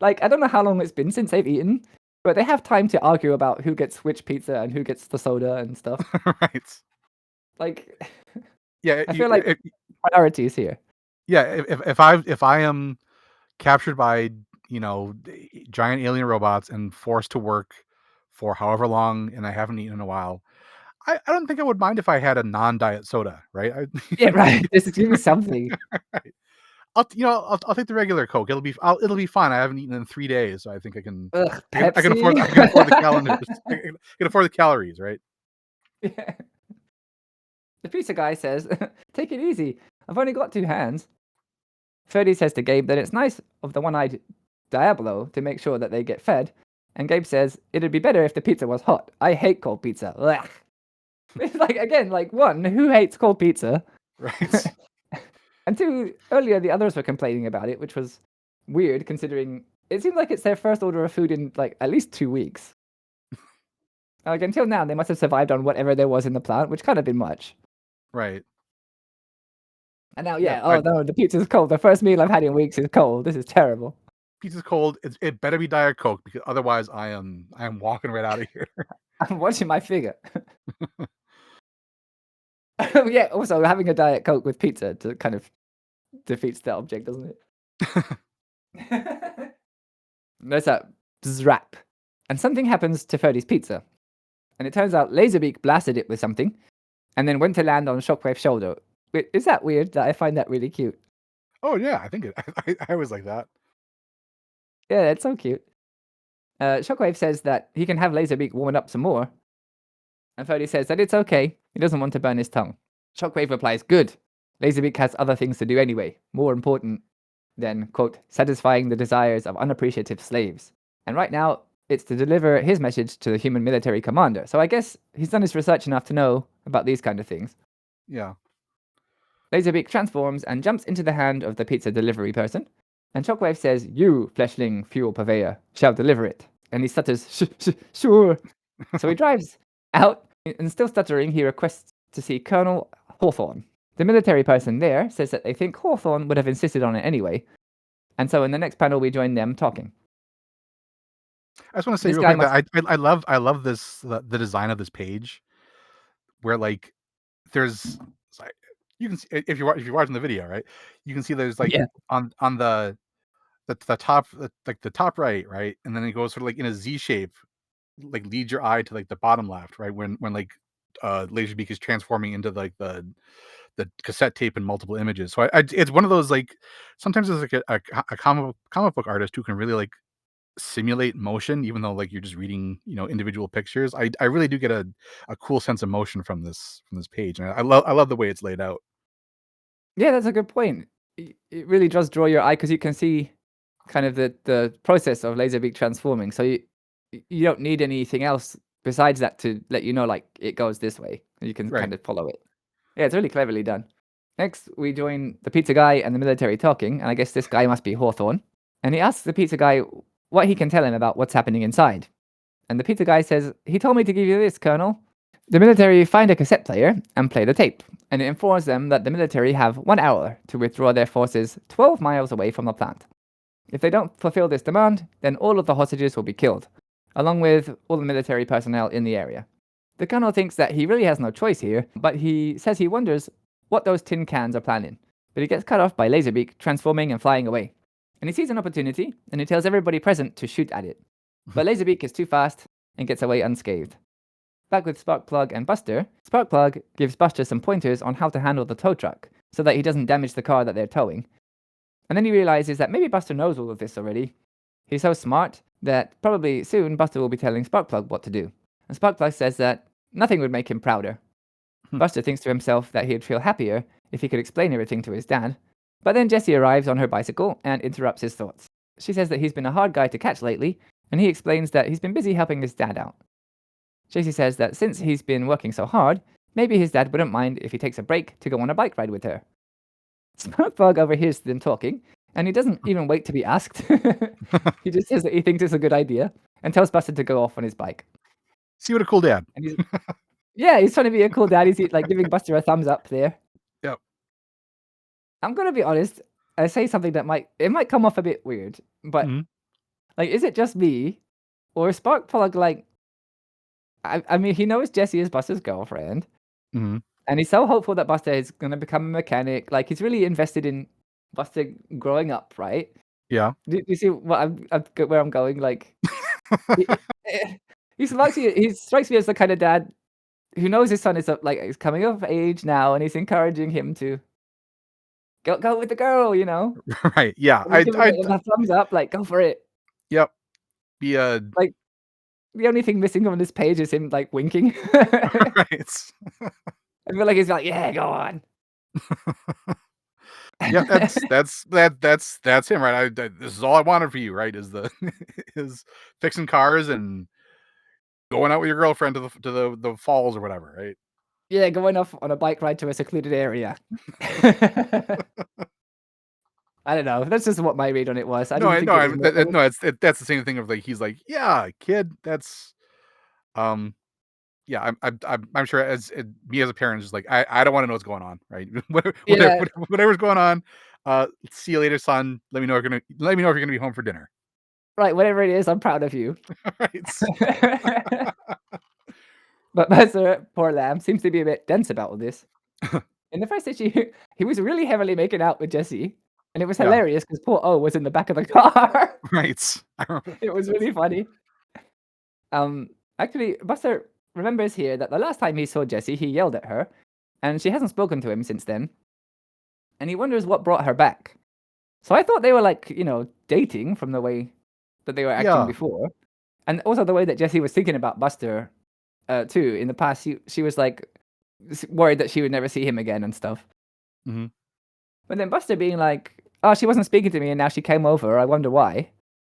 like, I don't know how long it's been since they've eaten, but they have time to argue about who gets which pizza and who gets the soda and stuff. right. Like, Yeah, I feel like priorities here. yeah. If I am captured by giant alien robots and forced to work for however long, and I haven't eaten in a while, I don't think I would mind if I had a non-diet soda, right? Yeah, right. Just give me something. Right. I'll take the regular Coke. It'll be fine. I haven't eaten in 3 days, so I think I can. Ugh, I can afford Pepsi. the calories. I can afford the calories, right? Yeah. The pizza guy says, take it easy. I've only got 2 hands. Ferdy says to Gabe that it's nice of the one-eyed Diablo to make sure that they get fed. And Gabe says, it'd be better if the pizza was hot. I hate cold pizza. Ugh. It's like, again, like, one, who hates cold pizza? Right. And 2, earlier the others were complaining about it, which was weird considering it seemed like it's their first order of food in, like, at least 2 weeks. Like, until now, they must have survived on whatever there was in the plant, which can't have been much. Right. And now, Yeah, no, the pizza's cold. The first meal I've had in weeks is cold. This is terrible. Pizza's cold. It better be Diet Coke, because otherwise I am walking right out of here. I'm watching my figure. Yeah, also having a Diet Coke with pizza to kind of defeats the object, doesn't it? There's a zrap. And something happens to Ferdy's pizza. And it turns out Laserbeak blasted it with something and then went to land on Shockwave's shoulder. Wait, is that weird? That I find that really cute. Oh yeah, I think I always like that. Yeah, it's so cute. Shockwave says that he can have Laserbeak warm up some more. And Ferdy says that it's okay. He doesn't want to burn his tongue. Shockwave replies, good. Laserbeak has other things to do anyway, more important than, quote, satisfying the desires of unappreciative slaves. And right now, it's to deliver his message to the human military commander. So I guess he's done his research enough to know about these kind of things. Yeah. Laserbeak transforms and jumps into the hand of the pizza delivery person. And Shockwave says, you, fleshling fuel purveyor, shall deliver it. And he stutters, sure. So he drives out, and still stuttering, he requests to see Colonel Hawthorne. The military person there says that they think Hawthorne would have insisted on it anyway. And so in the next panel, we join them talking. I just want to say real quick that I love this the design of this page, where like there's like, you can see, if you're watching the video, right, you can see there's like on the top, like the top right, and then it goes sort of like in a Z shape, like leads your eye to like the bottom left, right, when like Laserbeak is transforming into like the cassette tape and multiple images. So it's one of those, like, sometimes it's like a comic book artist who can really like simulate motion, even though like you're just reading individual pictures. I really do get a cool sense of motion from this page, and I love the way it's laid out. Yeah, that's a good point. It really does draw your eye because you can see kind of the process of Laserbeak transforming. So you don't need anything else besides that to let you know, like, it goes this way. You can Right. kind of follow it. Yeah, it's really cleverly done. Next, we join the pizza guy and the military talking, and I guess this guy must be Hawthorne. And he asks the pizza guy what he can tell him about what's happening inside. And the pizza guy says, he told me to give you this, Colonel. The military find a cassette player and play the tape, and it informs them that the military have 1 hour to withdraw their forces 12 miles away from the plant. If they don't fulfill this demand, then all of the hostages will be killed, along with all the military personnel in the area. The colonel thinks that he really has no choice here, but he says he wonders what those tin cans are planning. But he gets cut off by Laserbeak transforming and flying away. And he sees an opportunity, and he tells everybody present to shoot at it. But Laserbeak is too fast and gets away unscathed. Back with Sparkplug and Buster, Sparkplug gives Buster some pointers on how to handle the tow truck, so that he doesn't damage the car that they're towing. And then he realizes that maybe Buster knows all of this already. He's so smart that probably soon Buster will be telling Sparkplug what to do. And Sparkplug says that nothing would make him prouder. Buster thinks to himself that he'd feel happier if he could explain everything to his dad. But then Jessie arrives on her bicycle and interrupts his thoughts. She says that he's been a hard guy to catch lately, and he explains that he's been busy helping his dad out. Jessie says that since he's been working so hard, maybe his dad wouldn't mind if he takes a break to go on a bike ride with her. Sparkplug overhears them talking, and he doesn't even wait to be asked. He just says that he thinks it's a good idea, and tells Buster to go off on his bike. See what a cool dad. And he's trying to be a cool dad. He's like giving Buster a thumbs up there. Yep. I'm gonna be honest. I say something that might come off a bit weird, but like, is it just me, or Sparkplug like? I mean, he knows Jessie is Buster's girlfriend, and he's so hopeful that Buster is gonna become a mechanic. Like, he's really invested in Buster growing up, right? Yeah. Do you see what where I'm going? Like, he strikes me as the kind of dad who knows his son is he's coming of age now, and he's encouraging him to go with the girl, you know? Right. Yeah. Give him a thumbs up, like, go for it. Yep. Be a like. The only thing missing on this page is him like winking. right. I feel like he's like, yeah, go on. Yeah, that's him, right? This is all I wanted for you, right? Is fixing cars and going out with your girlfriend to the falls or whatever, right? Yeah, going off on a bike ride to a secluded area. I don't know. That's just what my read on it was. That's the same thing of like he's like, yeah, kid, that's yeah, I'm sure as me as a parent, just like I don't want to know what's going on, right? Whatever's going on. See you later, son. Let me know if you're gonna be home for dinner. Right, whatever it is, I'm proud of you. Right. But Buster, poor lamb, seems to be a bit dense about all this. In the first issue, he was really heavily making out with Jessie, and it was hilarious because poor O was in the back of the car. Right. It was really funny. Actually, Buster remembers here that the last time he saw Jessie, he yelled at her, and she hasn't spoken to him since then. And he wonders what brought her back. So I thought they were like, dating from the way that they were acting before. And also the way that Jessie was thinking about Buster, too. In the past, she was like worried that she would never see him again and stuff. But then Buster being like, oh, she wasn't speaking to me and now she came over. I wonder why.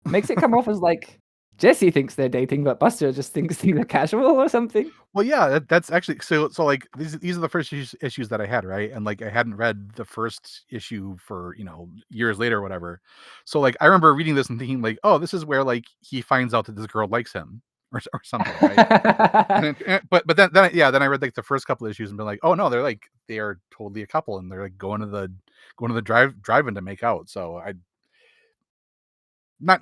Makes it come off as like Jessie thinks they're dating, but Buster just thinks they're casual or something. Well, yeah, that's actually so like these are the first issues that I had, right? And like I hadn't read the first issue for years later or whatever. So like I remember reading this and thinking like, oh, this is where like he finds out that this girl likes him or something, right? but then I read like the first couple of issues and been like, oh no, they are totally a couple and they're like going to the drive-in to make out. So I. Not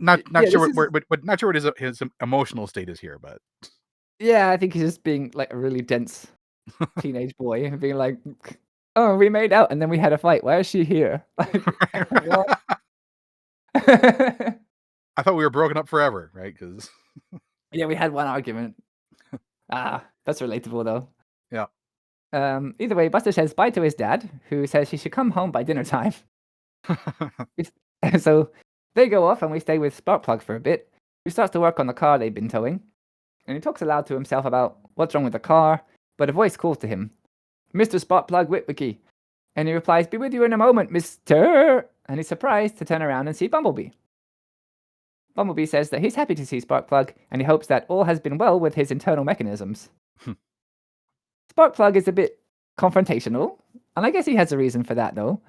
sure but not sure what his emotional state is here, but yeah, I think he's just being like a really dense teenage boy and being like, oh, we made out and then we had a fight. Why is she here? Like, I thought we were broken up forever, right? Because yeah, we had one argument. That's relatable though. Yeah. Either way, Buster says bye to his dad, who says he should come home by dinner time. So they go off and we stay with Sparkplug for a bit, who starts to work on the car they've been towing. And he talks aloud to himself about what's wrong with the car, but a voice calls to him, Mr. Sparkplug Witwicky. And he replies, be with you in a moment, Mr. And he's surprised to turn around and see Bumblebee. Bumblebee says that he's happy to see Sparkplug, and he hopes that all has been well with his internal mechanisms. Sparkplug is a bit confrontational, and I guess he has a reason for that, though.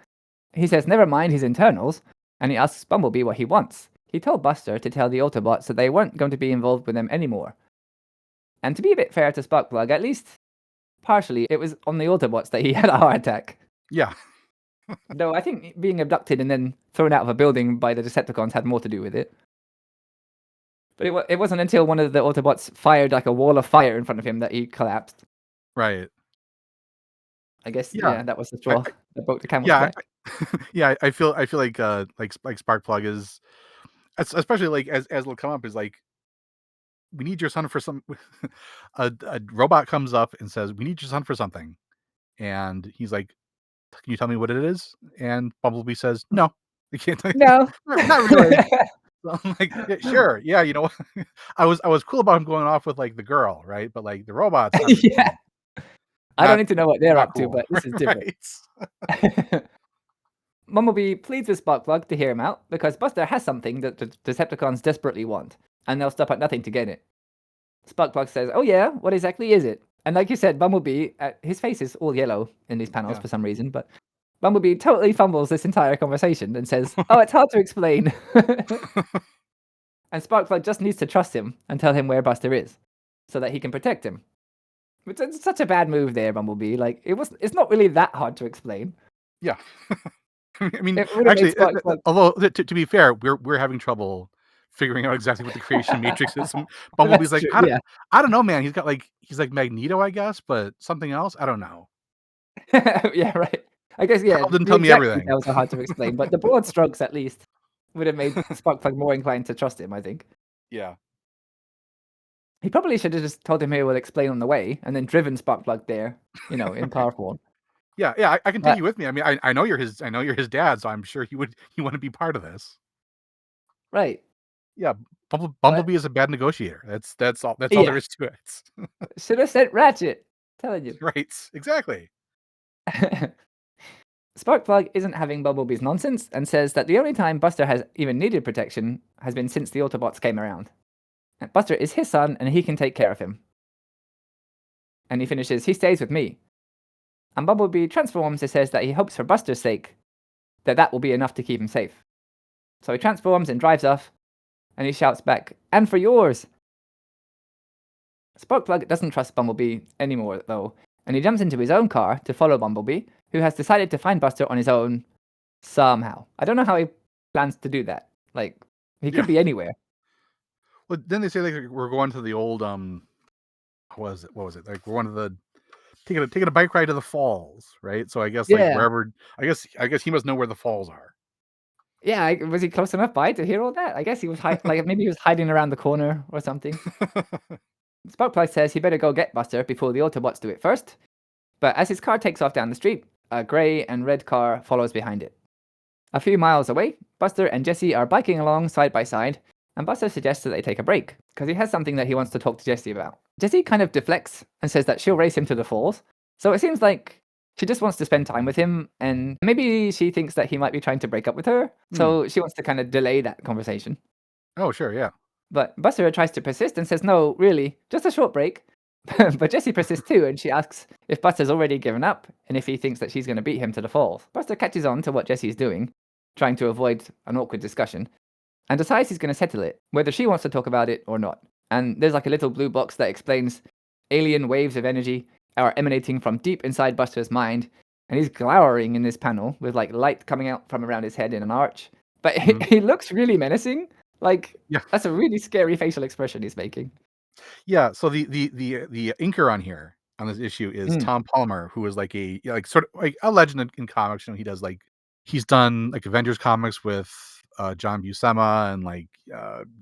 He says never mind his internals, and he asks Bumblebee what he wants. He told Buster to tell the Autobots that they weren't going to be involved with them anymore. And to be a bit fair to Sparkplug, at least partially, it was on the Autobots that he had a heart attack. Yeah. Though I think being abducted and then thrown out of a building by the Decepticons had more to do with it. But it wasn't until one of the Autobots fired like a wall of fire in front of him that he collapsed. Right. I guess Yeah. that was the straw that broke the camel's Yeah. back. I feel like Sparkplug is, especially like as it'll come up, is like, we need your son for some. A robot comes up and says, we need your son for something, and he's like, can you tell me what it is? And Bumblebee says, no, I can't tell you. No. Not really. So I'm like, yeah, sure, yeah, you know, I was cool about him going off with like the girl, right? But like the robots, Yeah. I don't need to know what they're not up to, cool. but this is different. Right. Bumblebee pleads with Sparkplug to hear him out because Buster has something that the Decepticons desperately want, and they'll stop at nothing to get it. Sparkplug says, oh yeah, what exactly is it? And like you said, Bumblebee, his face is all yellow in these panels for some reason, but Bumblebee totally fumbles this entire conversation and says, oh, it's hard to explain. And Sparkplug just needs to trust him and tell him where Buster is so that he can protect him. It's such a bad move there, Bumblebee. Like, it's not really that hard to explain. Yeah. I mean, It would've made actually, Sparkplug- although to be fair, we're having trouble figuring out exactly what the creation matrix is. Bumblebee's like, true, I don't, yeah. I don't know, man. He's like Magneto, I guess, but something else, I don't know. Yeah, right. I guess, yeah, Carl didn't the tell me exact everything. details are hard to explain, but the broad strokes, at least, would have made Sparkplug more inclined to trust him, I think. Yeah. He probably should have just told him he will explain on the way, and then driven Sparkplug there, in power form. Yeah, I can take you with me. I mean, I know you're his dad, so I'm sure he want to be part of this. Right. Yeah, Bumblebee is a bad negotiator. That's all there is to it. Should have sent Ratchet. Telling you. Right, exactly. Sparkplug isn't having Bumblebee's nonsense and says that the only time Buster has even needed protection has been since the Autobots came around. Buster is his son and he can take care of him. And he finishes, he stays with me. And Bumblebee transforms and says that he hopes for Buster's sake that will be enough to keep him safe. So he transforms and drives off, and he shouts back, and for yours! Sparkplug doesn't trust Bumblebee anymore, though, and he jumps into his own car to follow Bumblebee, who has decided to find Buster on his own somehow. I don't know how he plans to do that. Like, he could be anywhere. Well, then they say like we're going to the old what was it? Like we're one of the taking a bike ride to the falls, right? So I guess like wherever I guess he must know where the falls are. Yeah, was he close enough by to hear all that? I guess he was like maybe he was hiding around the corner or something. Sparkplug says he better go get Buster before the Autobots do it first. But as his car takes off down the street, a grey and red car follows behind it. A few miles away, Buster and Jesse are biking along side by side, and Buster suggests that they take a break, because he has something that he wants to talk to Jesse about. Jesse kind of deflects and says that she'll race him to the falls, so it seems like she just wants to spend time with him, and maybe she thinks that he might be trying to break up with her, so she wants to kind of delay that conversation. Oh, sure, yeah. But Buster tries to persist and says, no, really, just a short break. But Jessie persists too, and she asks if Buster's already given up, and if he thinks that she's going to beat him to the falls. Buster catches on to what Jessie's doing, trying to avoid an awkward discussion, and decides he's going to settle it, whether she wants to talk about it or not. And there's like a little blue box that explains alien waves of energy are emanating from deep inside Buster's mind, and he's glowering in this panel with like light coming out from around his head in an arch. But he looks really menacing. Like, that's a really scary facial expression he's making. Yeah, so the inker on here on this issue is Tom Palmer, who is like sort of like a legend in comics. You know, he does like he's done like Avengers comics with John Buscema and like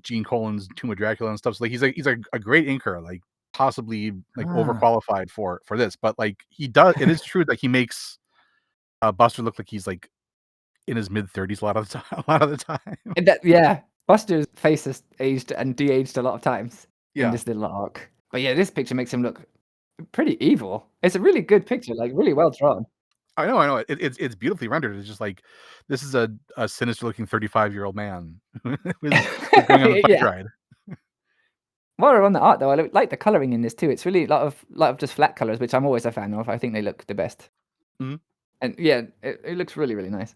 Gene Colan's Tomb of Dracula and stuff. So like he's a great inker, like possibly like overqualified for this, but like he does. It is true that he makes Buster look like he's like in his mid-30s a lot of the time. And Buster's face has aged and de-aged a lot of times in this little arc. But yeah, this picture makes him look pretty evil. It's a really good picture, like really well drawn. I know. It's beautifully rendered. It's just like this is a sinister looking 35-year-old man who's going on the bike Yeah. ride. While we're on the art, though, I like the coloring in this too. It's really a lot of just flat colors, which I'm always a fan of. I think they look the best. Mhm. And yeah, it looks really, really nice.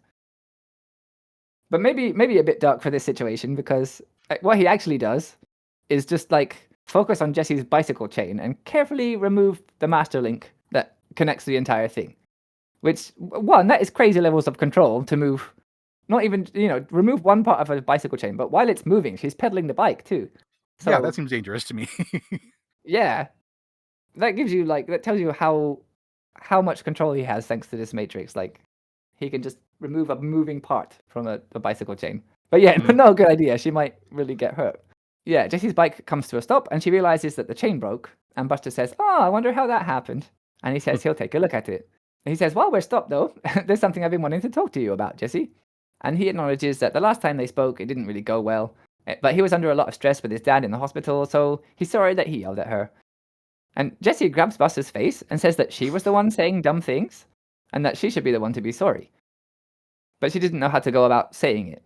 But maybe a bit dark for this situation because what he actually does is just like focus on Jesse's bicycle chain and carefully remove the master link that connects the entire thing. Which one, that is crazy levels of control to move. Not even remove one part of a bicycle chain, but while it's moving, she's pedaling the bike too. So Yeah, that seems dangerous to me. yeah, that gives you that tells you how much control he has thanks to this matrix. Like he can just remove a moving part from a bicycle chain. But yeah, not a good idea. She might really get hurt. Yeah, Jesse's bike comes to a stop and she realizes that the chain broke. And Buster says, "Oh, I wonder how that happened." And he says he'll take a look at it. And he says, "While we're stopped though, there's something I've been wanting to talk to you about, Jesse." And he acknowledges that the last time they spoke, it didn't really go well. But he was under a lot of stress with his dad in the hospital, so he's sorry that he yelled at her. And Jesse grabs Buster's face and says that she was the one saying dumb things and that she should be the one to be sorry. But she didn't know how to go about saying it.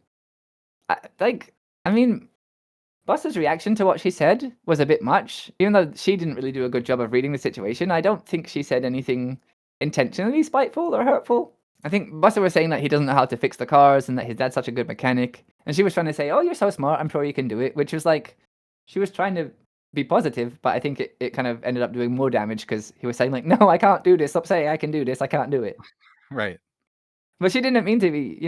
I mean, Buster's reaction to what she said was a bit much. Even though she didn't really do a good job of reading the situation, I don't think she said anything intentionally spiteful or hurtful. I think Buster was saying that he doesn't know how to fix the cars and that his dad's such a good mechanic. And she was trying to say, "Oh, you're so smart, I'm sure you can do it," which was like, she was trying to be positive, but I think it kind of ended up doing more damage because he was saying like, "No, I can't do this. Stop saying I can do this. I can't do it." Right. But she didn't mean to be,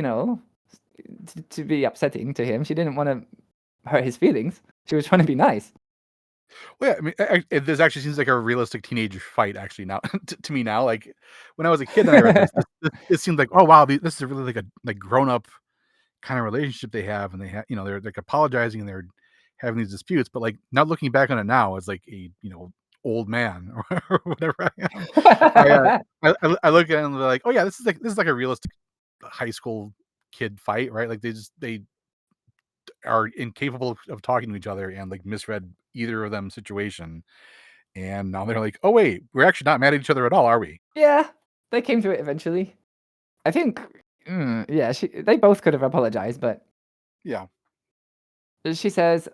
to be upsetting to him. She didn't want to hurt his feelings. She was trying to be nice. Well, yeah, I mean, this actually seems like a realistic teenage fight. Actually, now to me now, like when I was a kid and I read this seemed like, oh wow, this is really like a grown up kind of relationship they have, and they have, they're like apologizing and they're having these disputes. But like now looking back on it now as like a old man or whatever I am, I look at it and they're like, oh yeah, this is like a realistic high school kid fight, right? Like they are incapable of talking to each other and like misread either of them situation, and now they're like, oh wait, we're actually not mad at each other at all, are we? Yeah, they came to it eventually. I think, yeah, they both could have apologized, but Yeah. she says,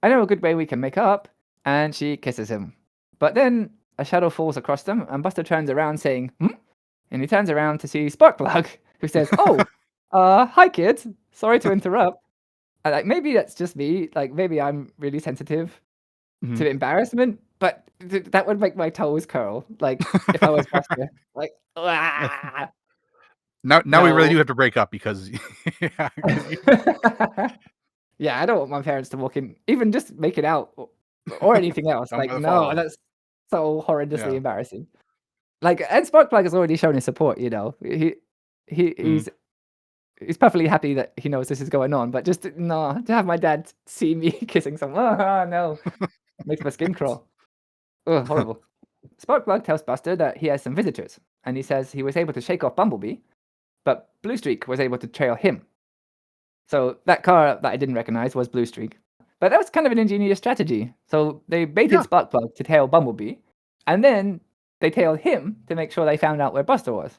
"I know a good way we can make up," and she kisses him. But then a shadow falls across them, and Buster turns around saying, "Hmm?" And he turns around to see Sparkplug, who says, "Oh, hi kids, sorry to interrupt." Like maybe that's just me, like maybe I'm really sensitive Mhm. to embarrassment, but that would make my toes curl, like if I was Buster. Like, "Ah." Now we really do No. have to break up because yeah, 'cause you Yeah, I don't want my parents to walk in, even just make it out or anything else. down Like, by the no, falls. that's so horrendously Yeah. embarrassing. Like, and Sparkplug has already shown his support. He Mhm. he's perfectly happy that he knows this is going on. But just no, to have my dad see me kissing someone, oh no, makes my skin crawl. Ugh, horrible. Sparkplug tells Buster that he has some visitors, and he says he was able to shake off Bumblebee, but Bluestreak was able to trail him. So that car that I didn't recognize was Bluestreak. But that was kind of an ingenious strategy. So they baited Yeah. Sparkplug to tail Bumblebee, and then they tailed him to make sure they found out where Buster was.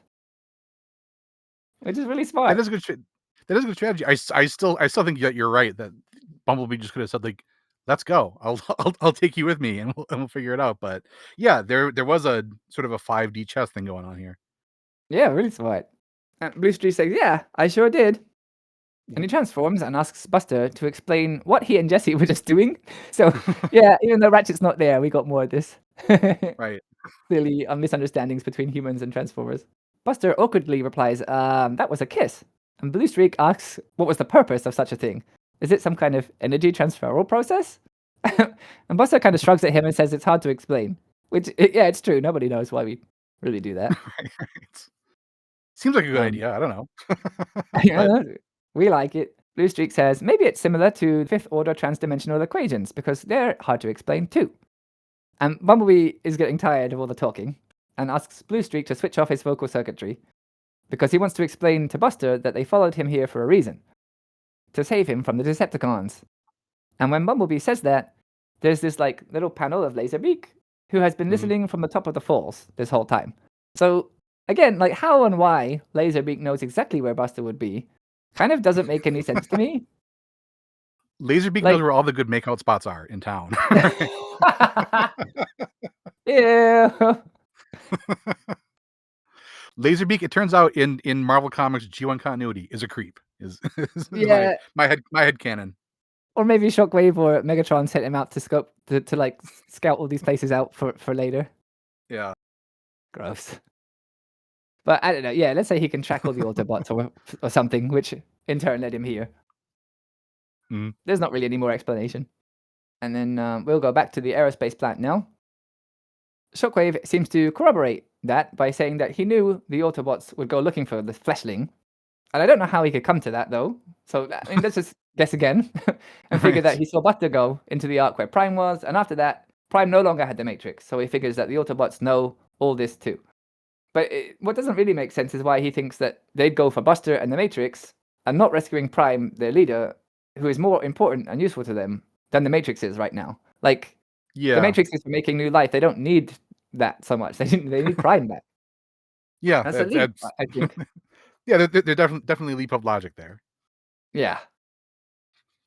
Which is really That smart. is a good that is a good strategy. I still think that you're right, that Bumblebee just could have said like, "Let's go. I'll take you with me and we'll figure it out." But yeah, there was a sort of a 5D chess thing going on here. Yeah, really smart. And Bluestreak says, "Yeah, I sure did." And Mhm. he transforms and asks Buster to explain what he and Jesse were just doing. So, yeah, even though Ratchet's not there, we got more of this. Right. Clearly, misunderstandings between humans and Transformers. Buster awkwardly replies, "That was a kiss." And Bluestreak asks, what was the purpose of such a thing? Is it some kind of energy transferal process? And Buster kind of shrugs at him and says it's hard to explain. Which, yeah, it's true. Nobody knows why we really do that. Right. Seems like a good Um, idea. I don't know. But yeah, we like it. Bluestreak says maybe it's similar to fifth order transdimensional equations because they're hard to explain too. And Bumblebee is getting tired of all the talking and asks Bluestreak to switch off his vocal circuitry because he wants to explain to Buster that they followed him here for a reason, to save him from the Decepticons. And when Bumblebee says that, there's this like little panel of Laserbeak who has been Mhm. listening from the top of the falls this whole time. So again, like how and why Laserbeak knows exactly where Buster would be kind of doesn't make any sense to me. Laserbeak Like, knows where all the good makeout spots are in town. yeah. Laserbeak, it turns out in Marvel Comics G1 continuity, is a creep. Is Yeah. my head canon. Or maybe Shockwave or Megatron sent him out to scope to like scout all these places out for later. Yeah. Gross. But I don't know. Yeah, let's say he can track all the Autobots or something, which in turn led him here. Mhm. There's not really any more explanation. And then we'll go back to the aerospace plant now. Shockwave seems to corroborate that by saying that he knew the Autobots would go looking for the Fleshling. And I don't know how he could come to that, though. So, I mean, let's just guess again and figure that Right. he saw Buster go into the arc where Prime was, and after that, Prime no longer had the Matrix. So he figures that the Autobots know all this too. But what doesn't really make sense is why he thinks that they'd go for Buster and the Matrix and not rescuing Prime, their leader, who is more important and useful to them than the Matrix is right now. Like, the Yeah. Matrix is for making new life. They don't need that so much. They need Prime back. Yeah. That's a leap, I think. Yeah, they're definitely a leap of logic there. Yeah.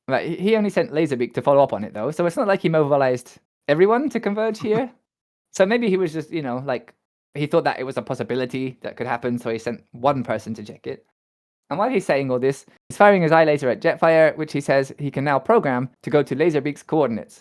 Like, he only sent Laserbeak to follow up on it, though, so it's not like he mobilized everyone to converge here. So maybe he was just, like, he thought that it was a possibility that could happen, so he sent one person to check it. And while he's saying all this, he's firing his eye laser at Jetfire, which he says he can now program to go to Laserbeak's coordinates.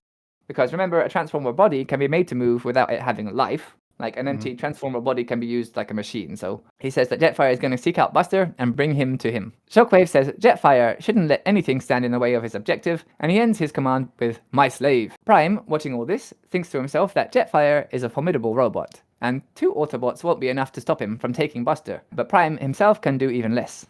Because remember, a Transformer body can be made to move without it having life. Like, an empty Transformer body can be used like a machine. So he says that Jetfire is going to seek out Buster and bring him to him. Shockwave says Jetfire shouldn't let anything stand in the way of his objective, and he ends his command with, "My slave." Prime, watching all this, thinks to himself that Jetfire is a formidable robot, and 2 Autobots won't be enough to stop him from taking Buster. But Prime himself can do even less.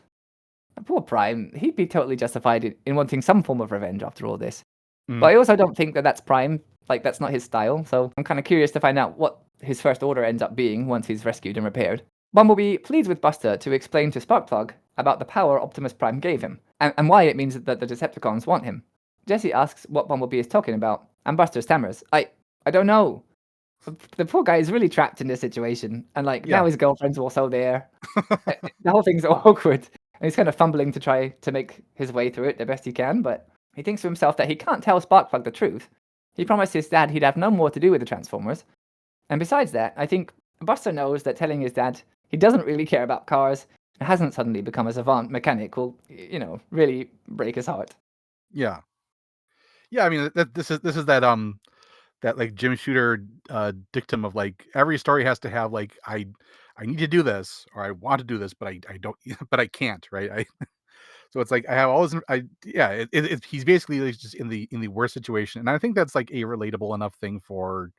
Poor Prime, he'd be totally justified in wanting some form of revenge after all this. But I also don't think that that's Prime. Like, that's not his style, so I'm kind of curious to find out what his first order ends up being once he's rescued and repaired. Bumblebee pleads with Buster to explain to Sparkplug about the power Optimus Prime gave him, and why it means that the Decepticons want him. Jesse asks what Bumblebee is talking about, and Buster stammers, I don't know. The poor guy is really trapped in this situation, and like, now his girlfriend's also there. The whole thing's awkward, and he's kind of fumbling to try to make his way through it the best he can, but he thinks to himself that he can't tell Sparkplug the truth. He promised his dad he'd have no more to do with the Transformers. And besides that, I think Buster knows that telling his dad he doesn't really care about cars and hasn't suddenly become a savant mechanic will, really break his heart. Yeah. Yeah, I mean this is that like Jim Shooter dictum of like every story has to have like I need to do this or I want to do this but I don't but I can't, right? So it's like I have all this he's basically like just in the worst situation, and I think that's like a relatable enough thing for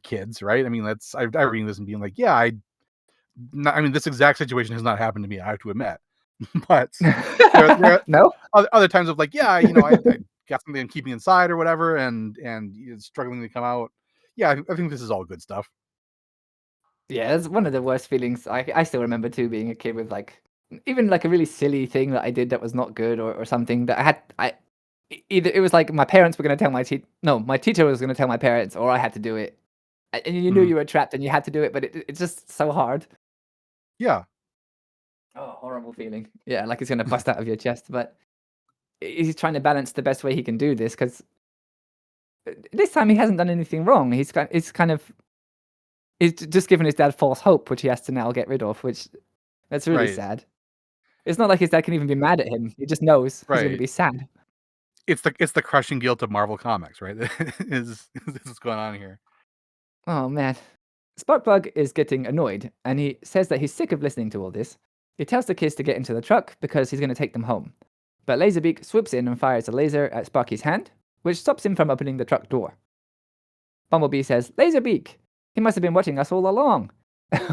kids, right? I mean, I'm reading this and being like, yeah, I mean, this exact situation has not happened to me, I have to admit. But there are No? other times of like, yeah, I got something I'm keeping inside or whatever, and it's struggling to come out. Yeah, I think this is all good stuff. Yeah, it's one of the worst feelings. I still remember too being a kid with like even like a really silly thing that I did that was not good or something that either it was like my parents were going to tell my teacher was going to tell my parents or I had to do it. And you knew you were trapped and you had to do it, but it's just so hard. Yeah. Oh, horrible feeling. Yeah, like it's going to bust out of your chest, but he's trying to balance the best way he can do this because this time he hasn't done anything wrong. He's just given his dad false hope, which he has to now get rid of, which that's really Right. sad. It's not like his dad can even be mad at him. He just knows he's going to Right. be sad. It's the crushing guilt of Marvel Comics, right? is what's going on here. Oh man. Sparkplug is getting annoyed, and he says that he's sick of listening to all this. He tells the kids to get into the truck because he's going to take them home. But Laserbeak swoops in and fires a laser at Sparky's hand, which stops him from opening the truck door. Bumblebee says, "Laserbeak! He must have been watching us all along."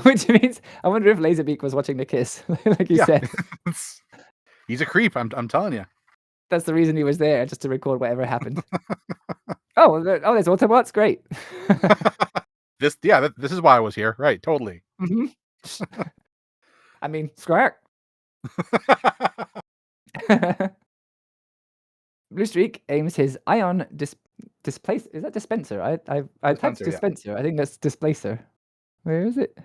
Which means, I wonder if Laserbeak was watching the kiss, like you said. He's a creep, I'm telling you. That's the reason he was there, just to record whatever happened. There's Autobots? Great. This is why I was here. Right, totally. I mean, squawk. Blue Streak aims his ion displacer. Is that dispenser? I typed Dispenser, yeah. dispenser. I think that's displacer. Where is it?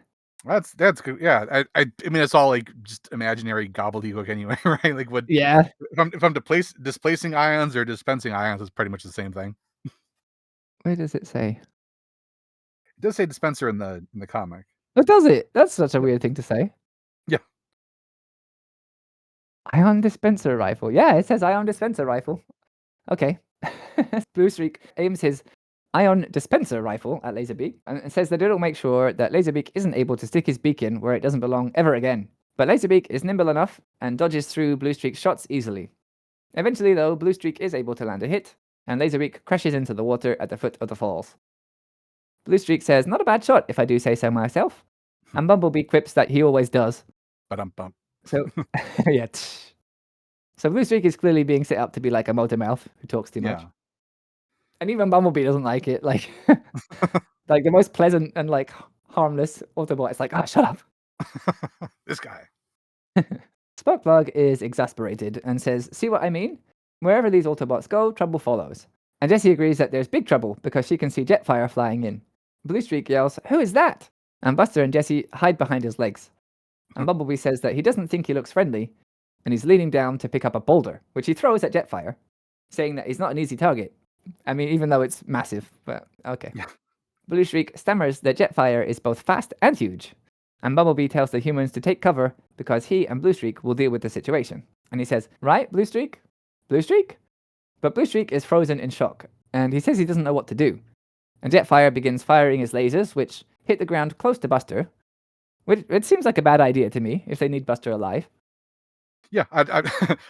That's good. Yeah, I mean it's all like just imaginary gobbledygook anyway, right? Like what Yeah. if I'm displacing ions or dispensing ions is pretty much the same thing. Where does it say? It does say dispenser in the comic. Oh, does it? That's such a Yeah. weird thing to say. Yeah. Ion dispenser rifle. Yeah, it says ion dispenser rifle. Okay. Blue Streak aims his ion dispenser rifle at Laserbeak and says that it'll make sure that Laserbeak isn't able to stick his beak in where it doesn't belong ever again. But Laserbeak is nimble enough and dodges through Blue Streak's shots easily. Eventually, though, Blue Streak is able to land a hit, and Laserbeak crashes into the water at the foot of the falls. Blue Streak says, "Not a bad shot, if I do say so myself." And Bumblebee quips that he always does. Ba-dum-bum. So, yeah. So Blue Streak is clearly being set up to be like a motor mouth who talks too much. Yeah. And even Bumblebee doesn't like it. Like, like the most pleasant and like harmless Autobot. It's like, ah, shut up. This guy. Sparkplug is exasperated and says, "See what I mean? Wherever these Autobots go, trouble follows." And Jessie agrees that there's big trouble because she can see Jetfire flying in. Blue Streak yells, "Who is that?" And Buster and Jessie hide behind his legs. And Bumblebee says that he doesn't think he looks friendly, and he's leaning down to pick up a boulder, which he throws at Jetfire, saying that he's not an easy target. I mean, even though it's massive, but okay. Yeah. Blue Streak stammers that Jetfire is both fast and huge, and Bumblebee tells the humans to take cover because he and Blue Streak will deal with the situation. And he says, "Right, Blue Streak? Blue Streak?" But Blue Streak is frozen in shock, and he says he doesn't know what to do. And Jetfire begins firing his lasers, which hit the ground close to Buster, which it seems like a bad idea to me if they need Buster alive. Yeah, I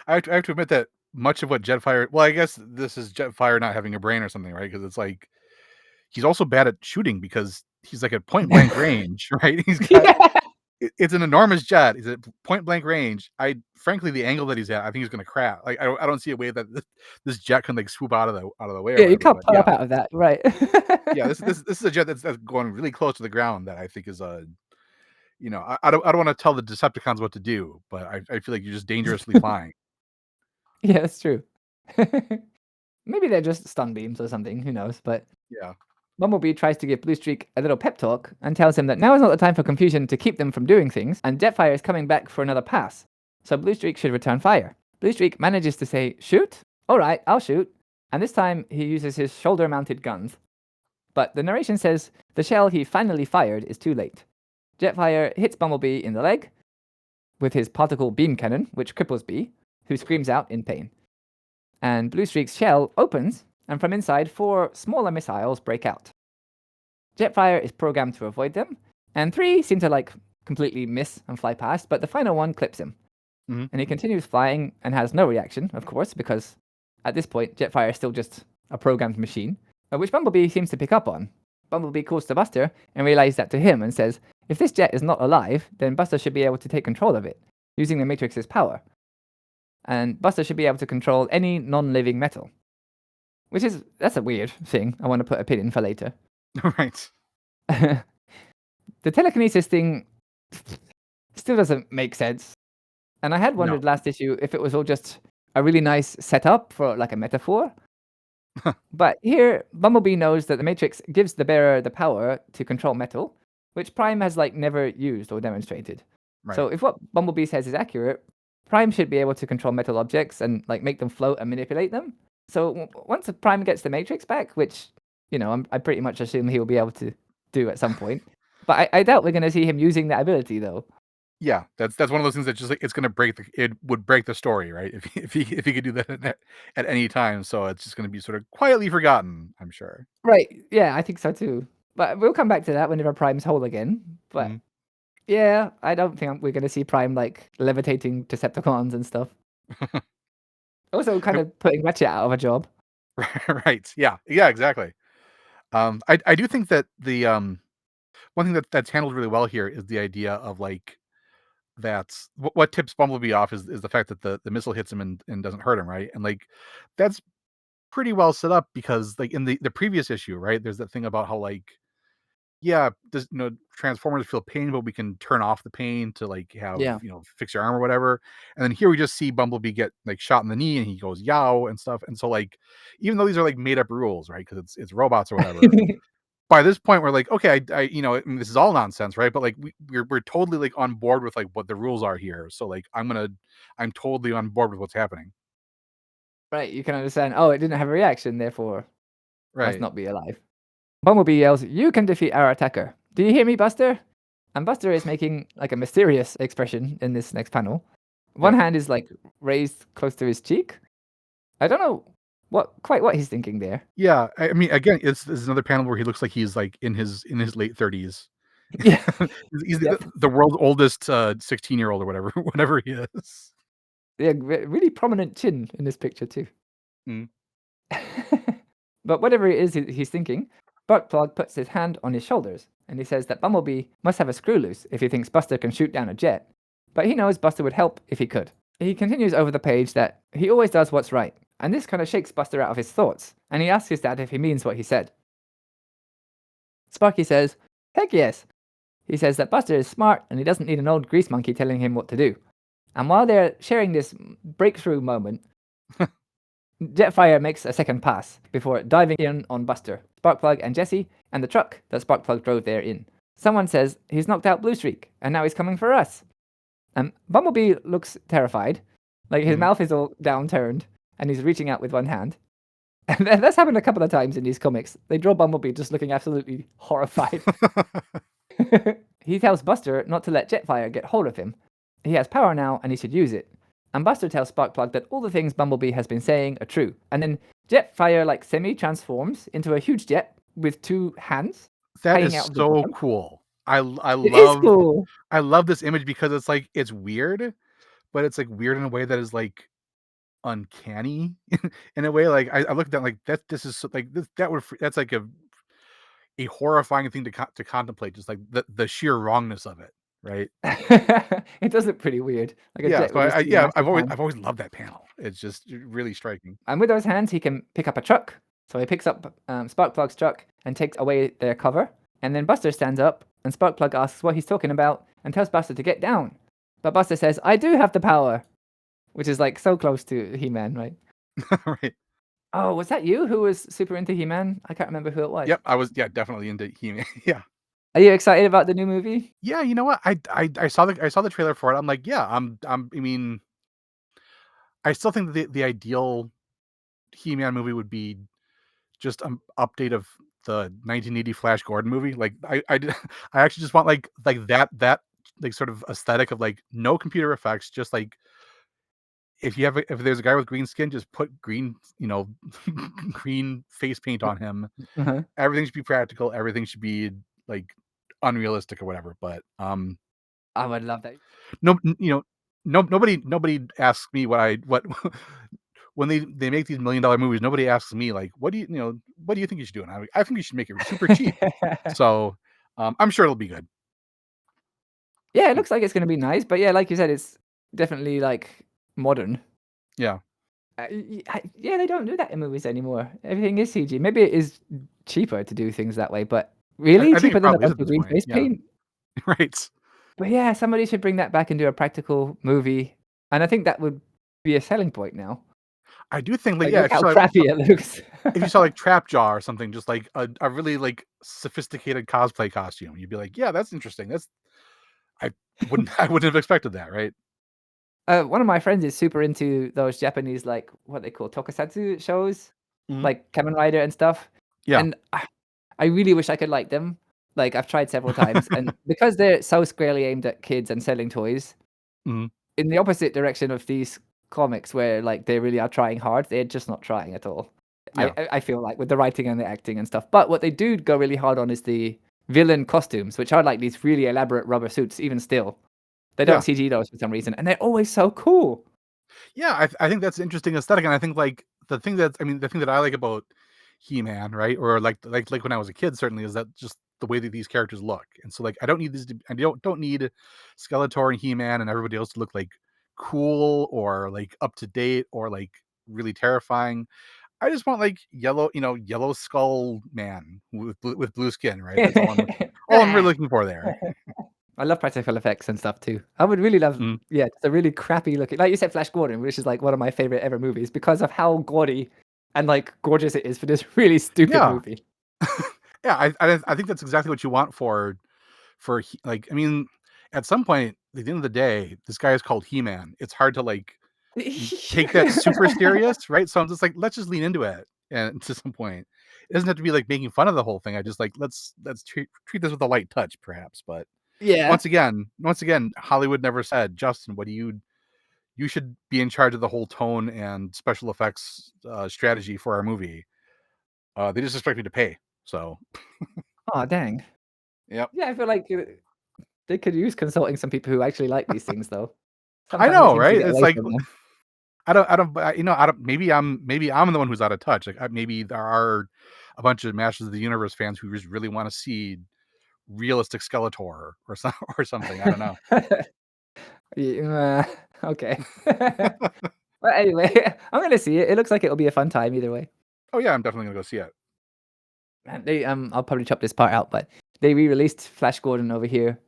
have to admit that much of what Jetfire. Well, I guess this is Jetfire not having a brain or something, right? Because it's like he's also bad at shooting because he's like at point blank range, right? He's got it's an enormous jet. He's at point blank range. Frankly, the angle that he's at, I think he's going to crash. Like I don't see a way that this jet can like swoop out of the way. Or Yeah, you whatever, can't but pull yeah, up out of that, right? yeah. This is a jet that's going really close to the ground. That I think is I don't want to tell the Decepticons what to do, but I feel like you're just dangerously flying. Yeah, that's true. Maybe they're just stun beams or something. Who knows? But Yeah. Bumblebee tries to give Blue Streak a little pep talk and tells him that now is not the time for confusion to keep them from doing things, and Jetfire is coming back for another pass, so Blue Streak should return fire. Blue Streak manages to say, "Shoot? Alright, I'll shoot." And this time he uses his shoulder-mounted guns. But the narration says the shell he finally fired is too late. Jetfire hits Bumblebee in the leg with his particle beam cannon, which cripples Bee, who screams out in pain. And Blue Streak's shell opens, and from inside, 4 smaller missiles break out. Jetfire is programmed to avoid them, and 3 seem to like completely miss and fly past, but the final one clips him. Mhm. And he continues flying and has no reaction, of course, because at this point, Jetfire is still just a programmed machine, which Bumblebee seems to pick up on. Bumblebee calls to Buster and relays that to him and says, if this jet is not alive, then Buster should be able to take control of it, using the Matrix's power. And Buster should be able to control any non-living metal. That's a weird thing I want to put a pin in for later. Right. The telekinesis thing still doesn't make sense. And I had wondered last issue if it was all just a really nice setup for like a metaphor. But here, Bumblebee knows that the Matrix gives the bearer the power to control metal, which Prime has like never used or demonstrated. Right. So if what Bumblebee says is accurate, Prime should be able to control metal objects and like make them float and manipulate them. So once Prime gets the Matrix back, which, I pretty much assume he will be able to do at some point. But I doubt we're going to see him using that ability, though. Yeah, that's one of those things that just like it's gonna it would break the story, right? If he could do that at any time, so it's just gonna be sort of quietly forgotten, I'm sure. Right? Yeah, I think so too. But we'll come back to that whenever Prime's whole again. But yeah, I don't think we're gonna see Prime like levitating Decepticons and stuff. Also, kind of putting Ratchet out of a job. Right? Yeah, exactly. I do think that the one thing that's handled really well here is the idea of like that's what tips Bumblebee off is the fact that the missile hits him and doesn't hurt him, right? And like that's pretty well set up because like in the previous issue, right? There's that thing about how like Transformers feel pain, but we can turn off the pain to like have fix your arm or whatever. And then here we just see Bumblebee get like shot in the knee and he goes yow and stuff. And so like even though these are like made up rules, right? Because it's robots or whatever. by this point we're like, okay, I I mean, this is all nonsense, right? But like we're totally like on board with like what the rules are here. So like I'm totally on board with what's happening. Right, you can understand, oh, it didn't have a reaction, therefore must Right. not be alive. Bumblebee yells, "You can defeat our attacker. Do you hear me, Buster?" And Buster is making like a mysterious expression in this next panel. One Yep. hand is like raised close to his cheek. I don't know what he's thinking there. Yeah. I mean, again, this is another panel where he looks like he's like in his late 30s. Yeah. He's Yep. the world's oldest 16-year-old or whatever, whatever he is. Yeah, really prominent chin in this picture too. Mm. But whatever it is he's thinking, Sparkplug puts his hand on his shoulders and he says that Bumblebee must have a screw loose if he thinks Buster can shoot down a jet. But he knows Buster would help if he could. He continues over the page that he always does what's right, and this kind of shakes Buster out of his thoughts, and he asks his dad if he means what he said. Sparky says, "Heck yes." He says that Buster is smart and he doesn't need an old grease monkey telling him what to do. And while they're sharing this breakthrough moment, Jetfire makes a second pass before diving in on Buster, Sparkplug, and Jesse, and the truck that Sparkplug drove there in. Someone says he's knocked out Bluestreak, and now he's coming for us. Bumblebee looks terrified, like his mouth is all downturned, and he's reaching out with one hand. And that's happened a couple of times in these comics. They draw Bumblebee just looking absolutely horrified. He tells Buster not to let Jetfire get hold of him. He has power now, and he should use it. And Buster tells Sparkplug that all the things Bumblebee has been saying are true. And then Jetfire like semi-transforms into a huge jet with two hands. That hanging is out of the so bottom. cool. I It is love cool. I love this image because it's like it's weird, but it's like weird in a way that is like uncanny in a way. Like I looked at that like this is like this that would that's like a horrifying thing to contemplate, just like the sheer wrongness of it, right? It does look pretty weird, like a Yeah, jet so with these two massive hands. I've always loved that panel. It's just really striking. And with those hands, he can pick up a truck. So he picks up Sparkplug's truck and takes away their cover. And then Buster stands up, and Sparkplug asks what he's talking about and tells Buster to get down. But Buster says, "I do have the power," which is like so close to He-Man, right? Right. Oh, was that you who was super into He-Man? I can't remember who it was. Yep, I was definitely into He-Man. Yeah. Are you excited about the new movie? Yeah, you know what? I saw the trailer for it. I'm like, yeah, I mean, I still think that the ideal He-Man movie would be just an update of the 1980 Flash Gordon movie. Like I actually just want like that like sort of aesthetic of like no computer effects, just like if there's a guy with green skin, just put green, green face paint on him. Uh-huh. Everything should be practical. Everything should be like unrealistic or whatever. But I would love that. no, nobody asks me what when they make these $1 million movies. Nobody asks me like, what do you think you should do? And I think you should make it super cheap. So I'm sure it'll be good. Yeah, it looks like it's going to be nice, but yeah, like you said, it's definitely like modern. Yeah. Yeah, they don't do that in movies anymore. Everything is CG. Maybe it is cheaper to do things that way, but really I think cheaper it than a probably is bunch at of this green point. face Yeah. paint. Right. But yeah, somebody should bring that back and do a practical movie, and I think that would be a selling point now. I do think Like, yeah, look how crappy it looks. if you saw like Trap Jaw or something, just like a really like sophisticated cosplay costume, you'd be like, yeah, that's interesting. I wouldn't have expected that, right? One of my friends is super into those Japanese, like what they call tokusatsu shows, Mhm. like Kamen Rider and stuff. Yeah. And I really wish I could like them. Like I've tried several times, and because they're so squarely aimed at kids and selling toys, Mhm. in the opposite direction of these comics, where like they really are trying hard, they're just not trying at all. Yeah. I feel like with the writing and the acting and stuff. But what they do go really hard on is the villain costumes, which are like these really elaborate rubber suits. Even still, they don't CG those for some reason, and they're always so cool. Yeah, I think that's an interesting aesthetic, and I think like the thing that I like about He-Man, right, or like when I was a kid, certainly, is that just the way that these characters look. And so like I don't need Skeletor and He-Man and everybody else to look like cool or like up to date or like really terrifying. I just want like yellow skull man with blue skin, right? That's all I'm really looking for there. I love practical effects and stuff too. I would really love, Mhm. yeah, just a really crappy looking, like you said, Flash Gordon, which is like one of my favorite ever movies because of how gaudy and like gorgeous it is for this really stupid Yeah. movie. Yeah, I think that's exactly what you want for like, I mean, at some point, at the end of the day, this guy is called He-Man. It's hard to like take that super serious, right? So I'm just like, let's just lean into it, and to some point, it doesn't have to be like making fun of the whole thing. I just like let's treat this with a light touch, perhaps. But Yeah. once again, Hollywood never said, Justin, what do you should be in charge of the whole tone and special effects strategy for our movie. They just expect me to pay. So, Oh, dang. yep. Yeah, I feel like they could use consulting some people who actually like these things, though. I Sometimes it know, seems to right? get It's away like from them. I don't. Maybe I'm the one who's out of touch. Like maybe there are a bunch of Masters of the Universe fans who just really want to see realistic Skeletor or or something. I don't know. Yeah, okay. But anyway, I'm gonna see it. It looks like it'll be a fun time either way. Oh yeah, I'm definitely gonna go see it. Man, I'll probably chop this part out, but they re-released Flash Gordon over here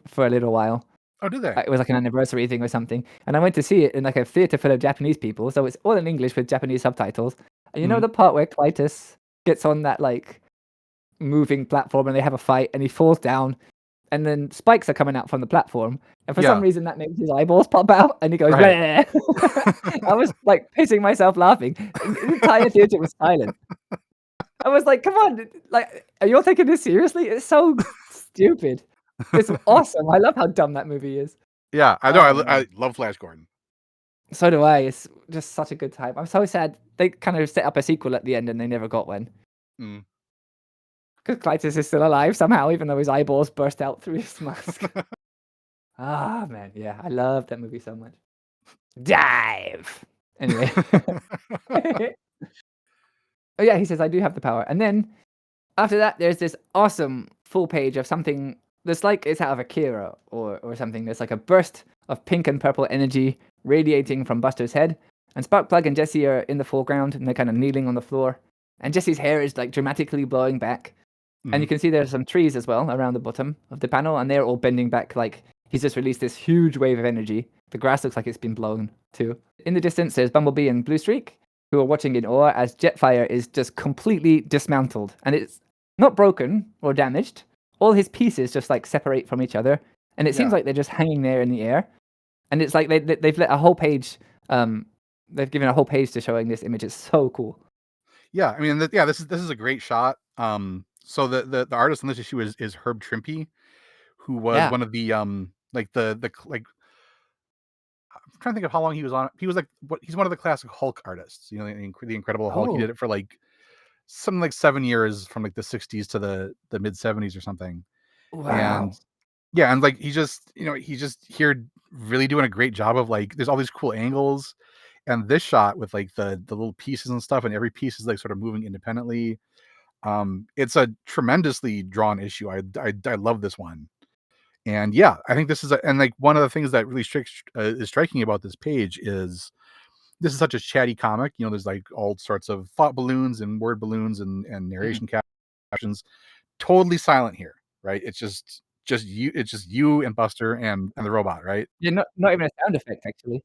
for a little while. Oh, do they? It was like an anniversary thing or something, and I went to see it in like a theater full of Japanese people, so it's all in English with Japanese subtitles. And you know Mhm. the part where Clytus gets on that like moving platform and they have a fight and he falls down, and then spikes are coming out from the platform, and for some Yeah. reason that makes his eyeballs pop out, and he goes, Right. "Bleh." I was like pissing myself laughing. The entire theater was silent. I was like, "Come on, like, are you all taking this seriously? It's so stupid. It's awesome. I love how dumb that movie is." Yeah, I know. Oh man. I love Flash Gordon. So do I. It's just such a good time. I'm so sad they kind of set up a sequel at the end and they never got one. Mm. Because Clytus is still alive somehow, even though his eyeballs burst out through his mask. Ah, man. Yeah, I love that movie so much. Dive! Anyway. Oh, yeah, he says, I do have the power. And then after that, there's this awesome full page of something that's like it's out of Akira or something. There's like a burst of pink and purple energy radiating from Buster's head. And Sparkplug and Jesse are in the foreground and they're kind of kneeling on the floor. And Jesse's hair is like dramatically blowing back. And you can see there's some trees as well around the bottom of the panel, and they're all bending back like he's just released this huge wave of energy. The grass looks like it's been blown too. In the distance, there's Bumblebee and Bluestreak, who are watching in awe as Jetfire is just completely dismantled. And it's not broken or damaged. All his pieces just like separate from each other. And it seems Yeah. like they're just hanging there in the air. And it's like they've let a whole page, they've given a whole page to showing this image. It's so cool. Yeah, I mean, this is a great shot. So the artist on this issue is Herb Trimpe, who was Yeah. one of the like like I'm trying to think of how long he was on. He was like he's one of the classic Hulk artists. You know, the Incredible Hulk. He did Oh, it for like something like 7 years, from like the '60s to the mid '70s or something. And wow. yeah, and like he's just here really doing a great job of like there's all these cool angles, and this shot with like the little pieces and stuff, and every piece is like sort of moving independently. It's a tremendously drawn issue. I love this one. And yeah, I think this is and like one of the things that really is striking about this page is this is such a chatty comic. You know, there's like all sorts of thought balloons and word balloons and Mm. narration captions. Totally silent here, right? It's just you. It's just you and Buster and the robot, right? Yeah, not even a sound effect, actually.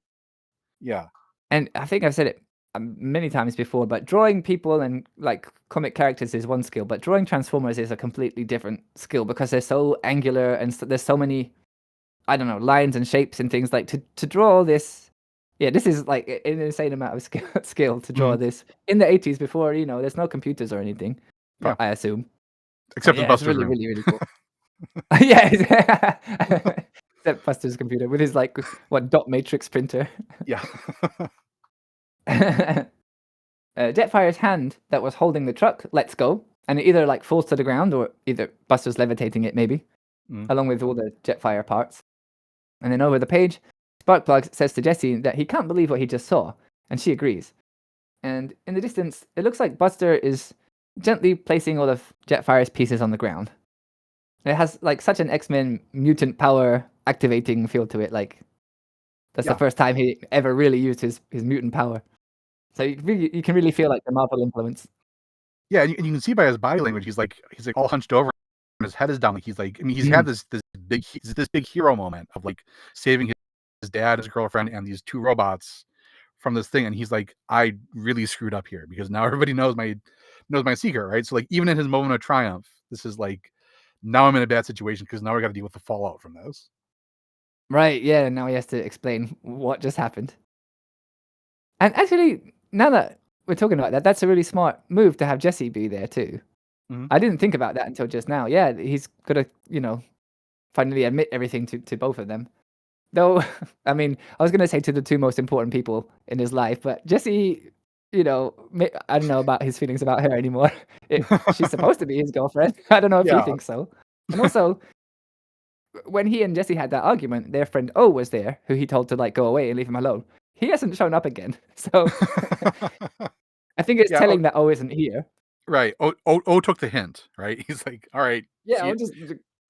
Yeah, And I think I've said it many times before, but drawing people and like comic characters is one skill, but drawing Transformers is a completely different skill because they're so angular and there's so many, I don't know, lines and shapes and things like to draw this. Yeah, this is like an insane amount of skill to draw mhm, this in the 80s before, there's no computers or anything, yeah. I assume. But Except in yeah, it's Buster's really, room. really, really cool. Yeah, except Buster's computer with his like what dot matrix printer. Yeah, Jetfire's hand that was holding the truck lets go, and it either like falls to the ground or either Buster's levitating it, maybe, mm, along with all the Jetfire parts. And then over the page, Sparkplug says to Jessie that he can't believe what he just saw, and she agrees. And in the distance, it looks like Buster is gently placing all of Jetfire's pieces on the ground. It has like such an X-Men mutant power activating feel to it. Like that's the yeah, first time he ever really used his mutant power. So you can really feel like the Marvel influence. yeah. And you can see by his body language, he's like all hunched over, and his head is down. Like he's like, I mean, he's had Mm. this big hero moment of like saving his dad, his girlfriend, and these two robots from this thing, and he's like, I really screwed up here because now everybody knows my secret, right? So like even in his moment of triumph, This is like, now I'm in a bad situation because now I got to deal with the fallout from this. Right, yeah, now he has to explain what just happened. And actually, now that we're talking about that, that's a really smart move to have Jesse be there too. Mhm. I didn't think about that until just now. Yeah, he's gonna, finally admit everything to both of them. Though, I mean, I was gonna say to the two most important people in his life, but Jesse, I don't know about his feelings about her anymore. She's supposed to be his girlfriend. I don't know if he Yeah. thinks so. And also, when he and Jesse had that argument, their friend O was there, who he told to like go away and leave him alone. He hasn't shown up again, so I think it's Yeah, telling that O isn't here. right. O took the hint, right? He's like, all right, Yeah, see I'll you. just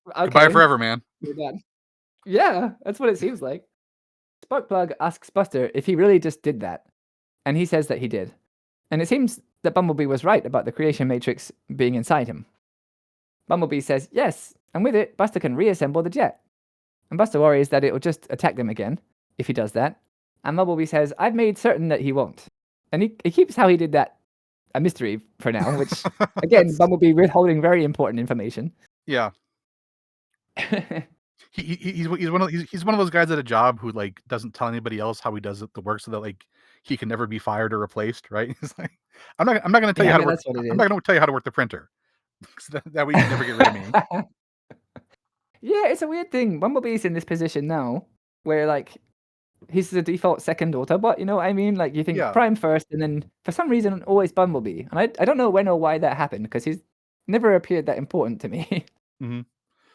Goodbye okay, forever, man. you're done. Yeah, that's what it seems like. Sparkplug asks Buster if he really just did that, and he says that he did. And it seems that Bumblebee was right about the creation matrix being inside him. Bumblebee says yes, and with it, Buster can reassemble the jet. And Buster worries that it will just attack them again if he does that. And Bumblebee says, I've made certain that he won't. And he keeps how he did that a mystery for now, which, again, Bumblebee withholding very important information. Yeah. He's one of those guys at a job who like doesn't tell anybody else how he does the work so that like he can never be fired or replaced, right? He's like, I'm not going to tell you how to work. That's what it I'm is. not going to tell you how to work the printer. That way you can never get rid of me. Yeah, it's a weird thing. Bumblebee's in this position now where like he's the default second Autobot, you know what I mean? Like you think Yeah. Prime first and then for some reason always Bumblebee. And I don't know when or why that happened because he's never appeared that important to me. Mm-hmm.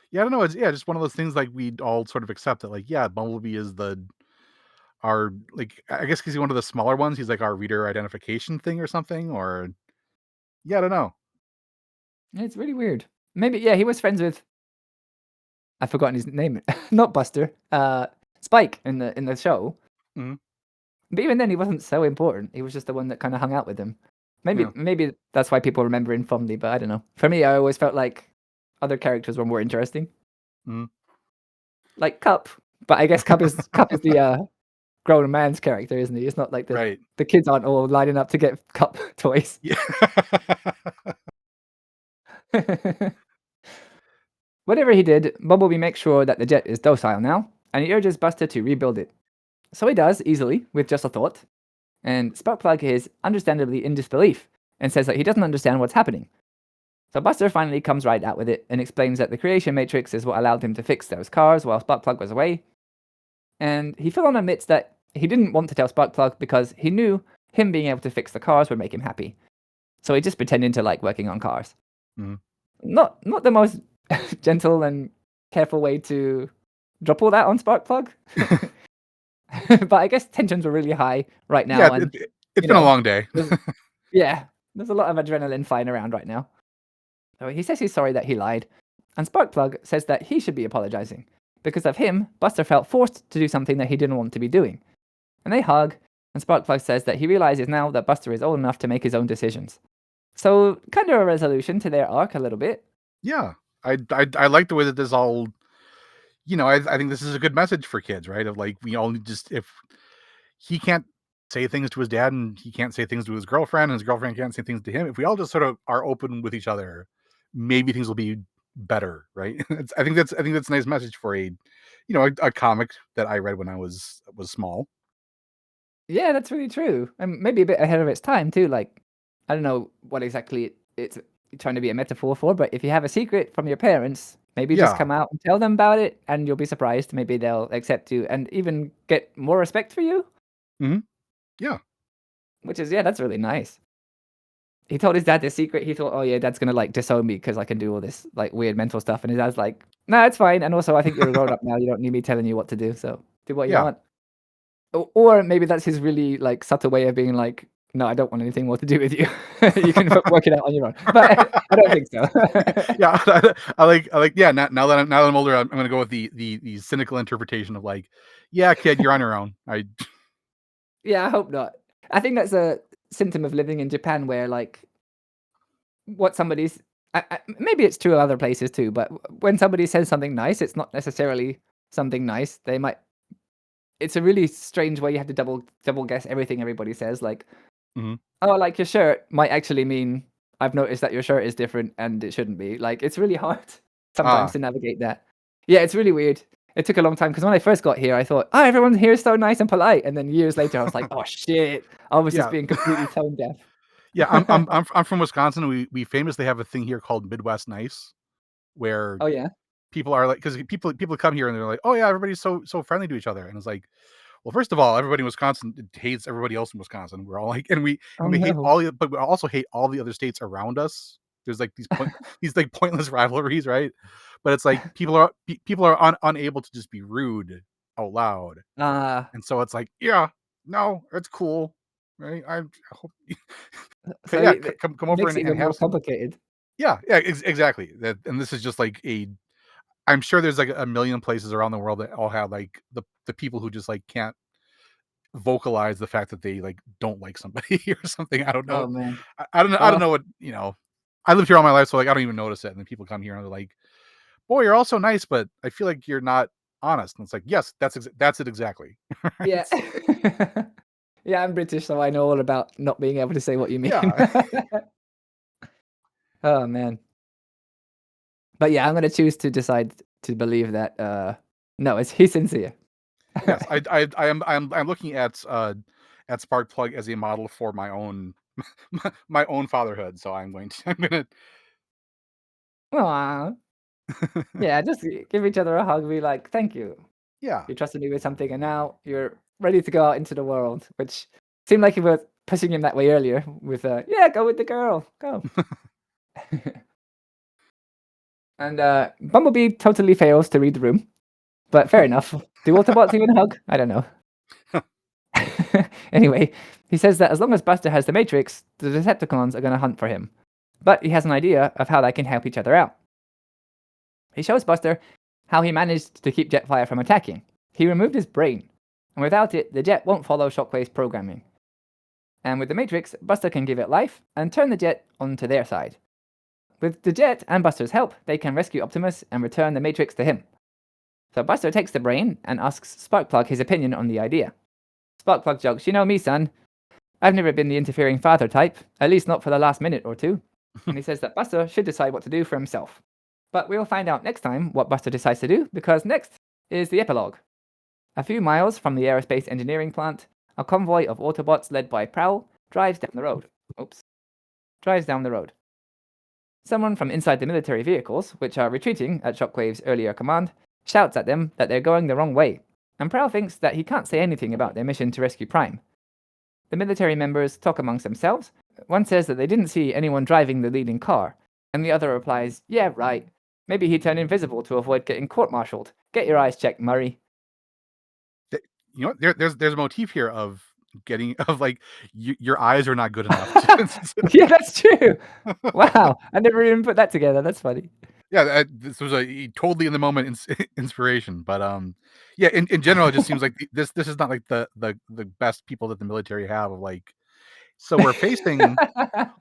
Yeah, I don't know. It's just one of those things like we all sort of accept that like, yeah, Bumblebee is our like, I guess because he's one of the smaller ones, he's like our reader identification thing or something, or yeah, I don't know. It's really weird. Maybe yeah, he was friends with I've forgotten his name. Not Buster. Spike in the show. Mhm. But even then he wasn't so important. He was just the one that kind of hung out with him. Yeah. Maybe that's why people remember him fondly, but I don't know. For me, I always felt like other characters were more interesting. Mhm. Like Cup. But I guess Cup is the grown man's character, isn't he? It's not like Right. the kids aren't all lining up to get Cup toys. Yeah. Whatever he did, Bumblebee makes sure that the jet is docile now, and he urges Buster to rebuild it. So he does, easily, with just a thought. And Sparkplug is understandably in disbelief, and says that he doesn't understand what's happening. So Buster finally comes right out with it, and explains that the creation matrix is what allowed him to fix those cars while Sparkplug was away. And he full on admits that he didn't want to tell Sparkplug because he knew him being able to fix the cars would make him happy. So he's just pretending to like working on cars. Mhm. Not the most gentle and careful way to drop all that on Sparkplug. But I guess tensions are really high right now. Yeah, And it's been a long day. there's a lot of adrenaline flying around right now. So he says he's sorry that he lied. And Sparkplug says that he should be apologizing. Because of him, Buster felt forced to do something that he didn't want to be doing. And they hug, and Sparkplug says that he realizes now that Buster is old enough to make his own decisions. So, kind of a resolution to their arc a little bit. Yeah, I like the way that this all, I think this is a good message for kids, right? Of like, we all just, if he can't say things to his dad and he can't say things to his girlfriend and his girlfriend can't say things to him, if we all just sort of are open with each other, maybe things will be better, right? I think that's a nice message for a comic that I read when I was small. Yeah, that's really true. And maybe a bit ahead of its time, too. Like, I don't know what exactly it's trying to be a metaphor for, but if you have a secret from your parents, maybe just Yeah. come out and tell them about it, and you'll be surprised. Maybe they'll accept you and even get more respect for you. Mhm. Yeah. Which is, yeah, that's really nice. He told his dad this secret. He thought, oh, yeah, dad's going to, like, disown me because I can do all this, like, weird mental stuff. And his dad's like, no, it's fine. And also, I think you're a grown-up now. You don't need me telling you what to do, so do what you Yeah. want. Or maybe that's his really, like, subtle way of being like, no, I don't want anything more to do with you. You can work it out on your own. But I don't think so. Yeah, I like. Yeah, now that I'm older, I'm gonna go with the cynical interpretation of like, yeah, kid, you're on your own. Yeah, I hope not. I think that's a symptom of living in Japan where, like, what somebody's... maybe it's true other places too, but when somebody says something nice, it's not necessarily something nice. They might... It's a really strange way you have to double guess everything everybody says. Like, Mhm. oh, I like your shirt might actually mean I've noticed that your shirt is different and it shouldn't be. Like, it's really hard sometimes to navigate that. Yeah, it's really weird. It took a long time because when I first got here, I thought, oh, everyone here is so nice and polite. And then years later, I was like, oh shit, I was just Yeah. being completely tone deaf. Yeah, I'm from Wisconsin. We famously have a thing here called Midwest Nice, where Oh yeah. people are like, because people come here and they're like, oh yeah, everybody's so friendly to each other, and it's like, well, first of all, everybody in Wisconsin hates everybody else in Wisconsin. We're all like, and we Oh hate no. all the, but we also hate all the other states around us. There's like these like pointless rivalries, right? But it's like people are unable to just be rude out loud, and so it's like, yeah, no, it's cool, right? I hope, So yeah, it come over makes it and even more have some. complicated. Yeah, exactly. That, and this is just like a. I'm sure there's like a million places around the world that all have like the people who just like can't vocalize the fact that they like don't like somebody or something. I don't know. Oh man. I don't know. I don't know what, I lived here all my life, so like I don't even notice it. And then people come here and they're like, "Boy, you're all so nice, but I feel like you're not honest." And it's like, yes, that's it exactly. Yeah. Yeah, I'm British, so I know all about not being able to say what you mean. Yeah. Oh man. But yeah, I'm gonna choose to decide to believe that no, he's sincere. Yes, I'm looking at Sparkplug as a model for my own my own fatherhood. So I'm gonna Aw. Yeah, just give each other a hug, be like, thank you. yeah. You trusted me with something and now you're ready to go out into the world, which seemed like you were pushing him that way earlier with yeah, go with the girl. Go. And Bumblebee totally fails to read the room. But fair enough. Do Autobots even hug? I don't know. Anyway, he says that as long as Buster has the Matrix, the Decepticons are going to hunt for him. But he has an idea of how they can help each other out. He shows Buster how he managed to keep Jetfire from attacking. He removed his brain, and without it, the jet won't follow Shockwave's programming. And with the Matrix, Buster can give it life and turn the jet onto their side. With the jet and Buster's help, they can rescue Optimus and return the Matrix to him. So Buster takes the brain and asks Sparkplug his opinion on the idea. Sparkplug jokes, you know me, son. I've never been the interfering father type, at least not for the last minute or two. And he says that Buster should decide what to do for himself. But we'll find out next time what Buster decides to do, because next is the epilogue. A few miles from the aerospace engineering plant, a convoy of Autobots led by Prowl drives down the road. Someone from inside the military vehicles, which are retreating at Shockwave's earlier command, shouts at them that they're going the wrong way, and Prowl thinks that he can't say anything about their mission to rescue Prime. The military members talk amongst themselves. One says that they didn't see anyone driving the leading car, and the other replies, yeah, right. Maybe he turned invisible to avoid getting court-martialed. Get your eyes checked, Murray. You know what? There's a motif here of your eyes are not good enough. Yeah, that's true. Wow, I never even put that together. That's funny. Yeah, this was a totally in the moment inspiration, but yeah, in general, it just seems like this is not like the best people that the military have. Of like, so we're facing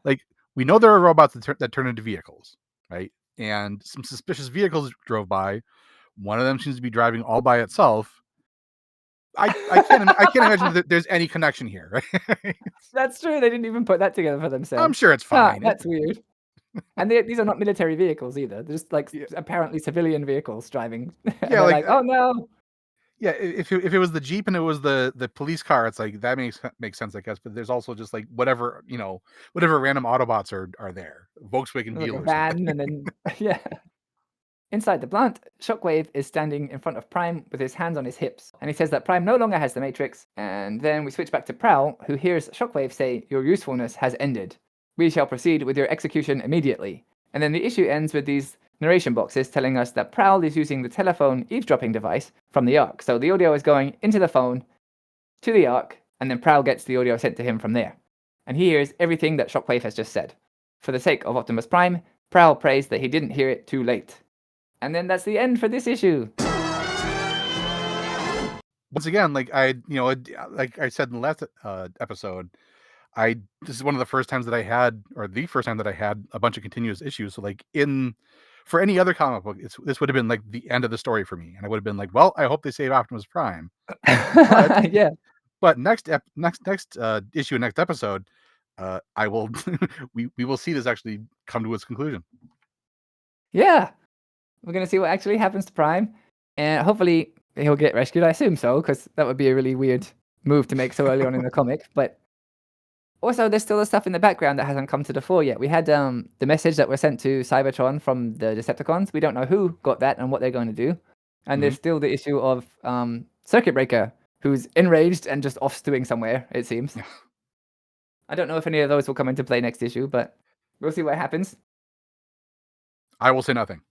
like, we know there are robots that turn into vehicles, right? And some suspicious vehicles drove by. One of them seems to be driving all by itself. I can't imagine that there's any connection here, right? That's true. They didn't even put that together for themselves. I'm sure it's fine. That's weird. And these are not military vehicles either. They're just like apparently civilian vehicles driving. Yeah, like, oh no. Yeah, if it was the Jeep and it was the police car, it's like that makes sense, I guess. But there's also just like whatever random Autobots are there, Volkswagen Like a Beetle or van, something. and then yeah. Inside the plant, Shockwave is standing in front of Prime with his hands on his hips, and he says that Prime no longer has the Matrix. And then we switch back to Prowl, who hears Shockwave say, "Your usefulness has ended. We shall proceed with your execution immediately." And then the issue ends with these narration boxes telling us that Prowl is using the telephone eavesdropping device from the Ark. So the audio is going into the phone, to the Ark, and then Prowl gets the audio sent to him from there. And he hears everything that Shockwave has just said. For the sake of Optimus Prime, Prowl prays that he didn't hear it too late. And then that's the end for this issue. Once again, like I said in the last episode, this is one of the first times that I had, or the first time that I had a bunch of continuous issues. So like for any other comic book, this would have been like the end of the story for me, and I would have been like, well, I hope they save Optimus Prime. But, yeah. But next issue, next episode, I will we will see this actually come to its conclusion. Yeah, we're gonna see what actually happens to Prime, and hopefully he'll get rescued. I assume so, because that would be a really weird move to make so early on in the comic. But also, there's still the stuff in the background that hasn't come to the fore yet. We had the message that was sent to Cybertron from the Decepticons. We don't know who got that and what they're going to do. And there's still the issue of Circuit Breaker, who's enraged and just off stewing somewhere, it seems. I don't know if any of those will come into play next issue, but we'll see what happens. I will say nothing.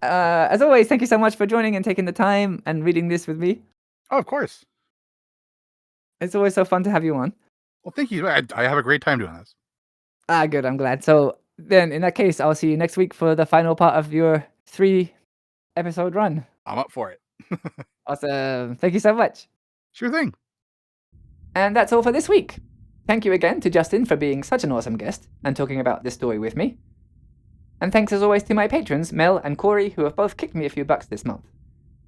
As always, thank you so much for joining and taking the time and reading this with me. Oh, of course. It's always so fun to have you on. Well, thank you. I have a great time doing this. Good. I'm glad. So then, in that case, I'll see you next week for the final part of your 3-episode run. I'm up for it. Awesome. Thank you so much. Sure thing. And that's all for this week. Thank you again to Justin for being such an awesome guest and talking about this story with me. And thanks as always to my patrons, Mel and Corey, who have both kicked me a few bucks this month.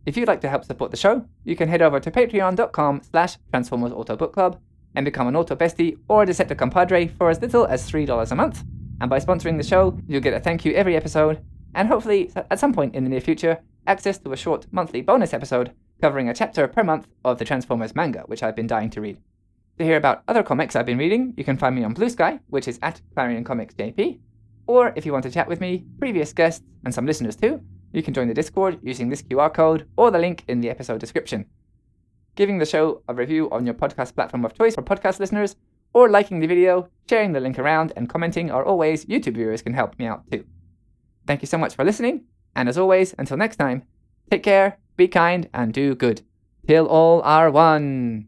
If you'd like to help support the show, you can head over to patreon.com/Transformers Autobook Club and become an Auto Bestie or a Decepticon Padre for as little as $3 a month. And by sponsoring the show, you'll get a thank you every episode, and hopefully, at some point in the near future, access to a short monthly bonus episode covering a chapter per month of the Transformers manga, which I've been dying to read. To hear about other comics I've been reading, you can find me on Blue Sky, which is @ClarionComicsJP, or if you want to chat with me, previous guests, and some listeners too, you can join the Discord using this QR code or the link in the episode description. Giving the show a review on your podcast platform of choice for podcast listeners, or liking the video, sharing the link around, and commenting are all ways YouTube viewers can help me out too. Thank you so much for listening, and as always, until next time, take care, be kind, and do good. Till all are one.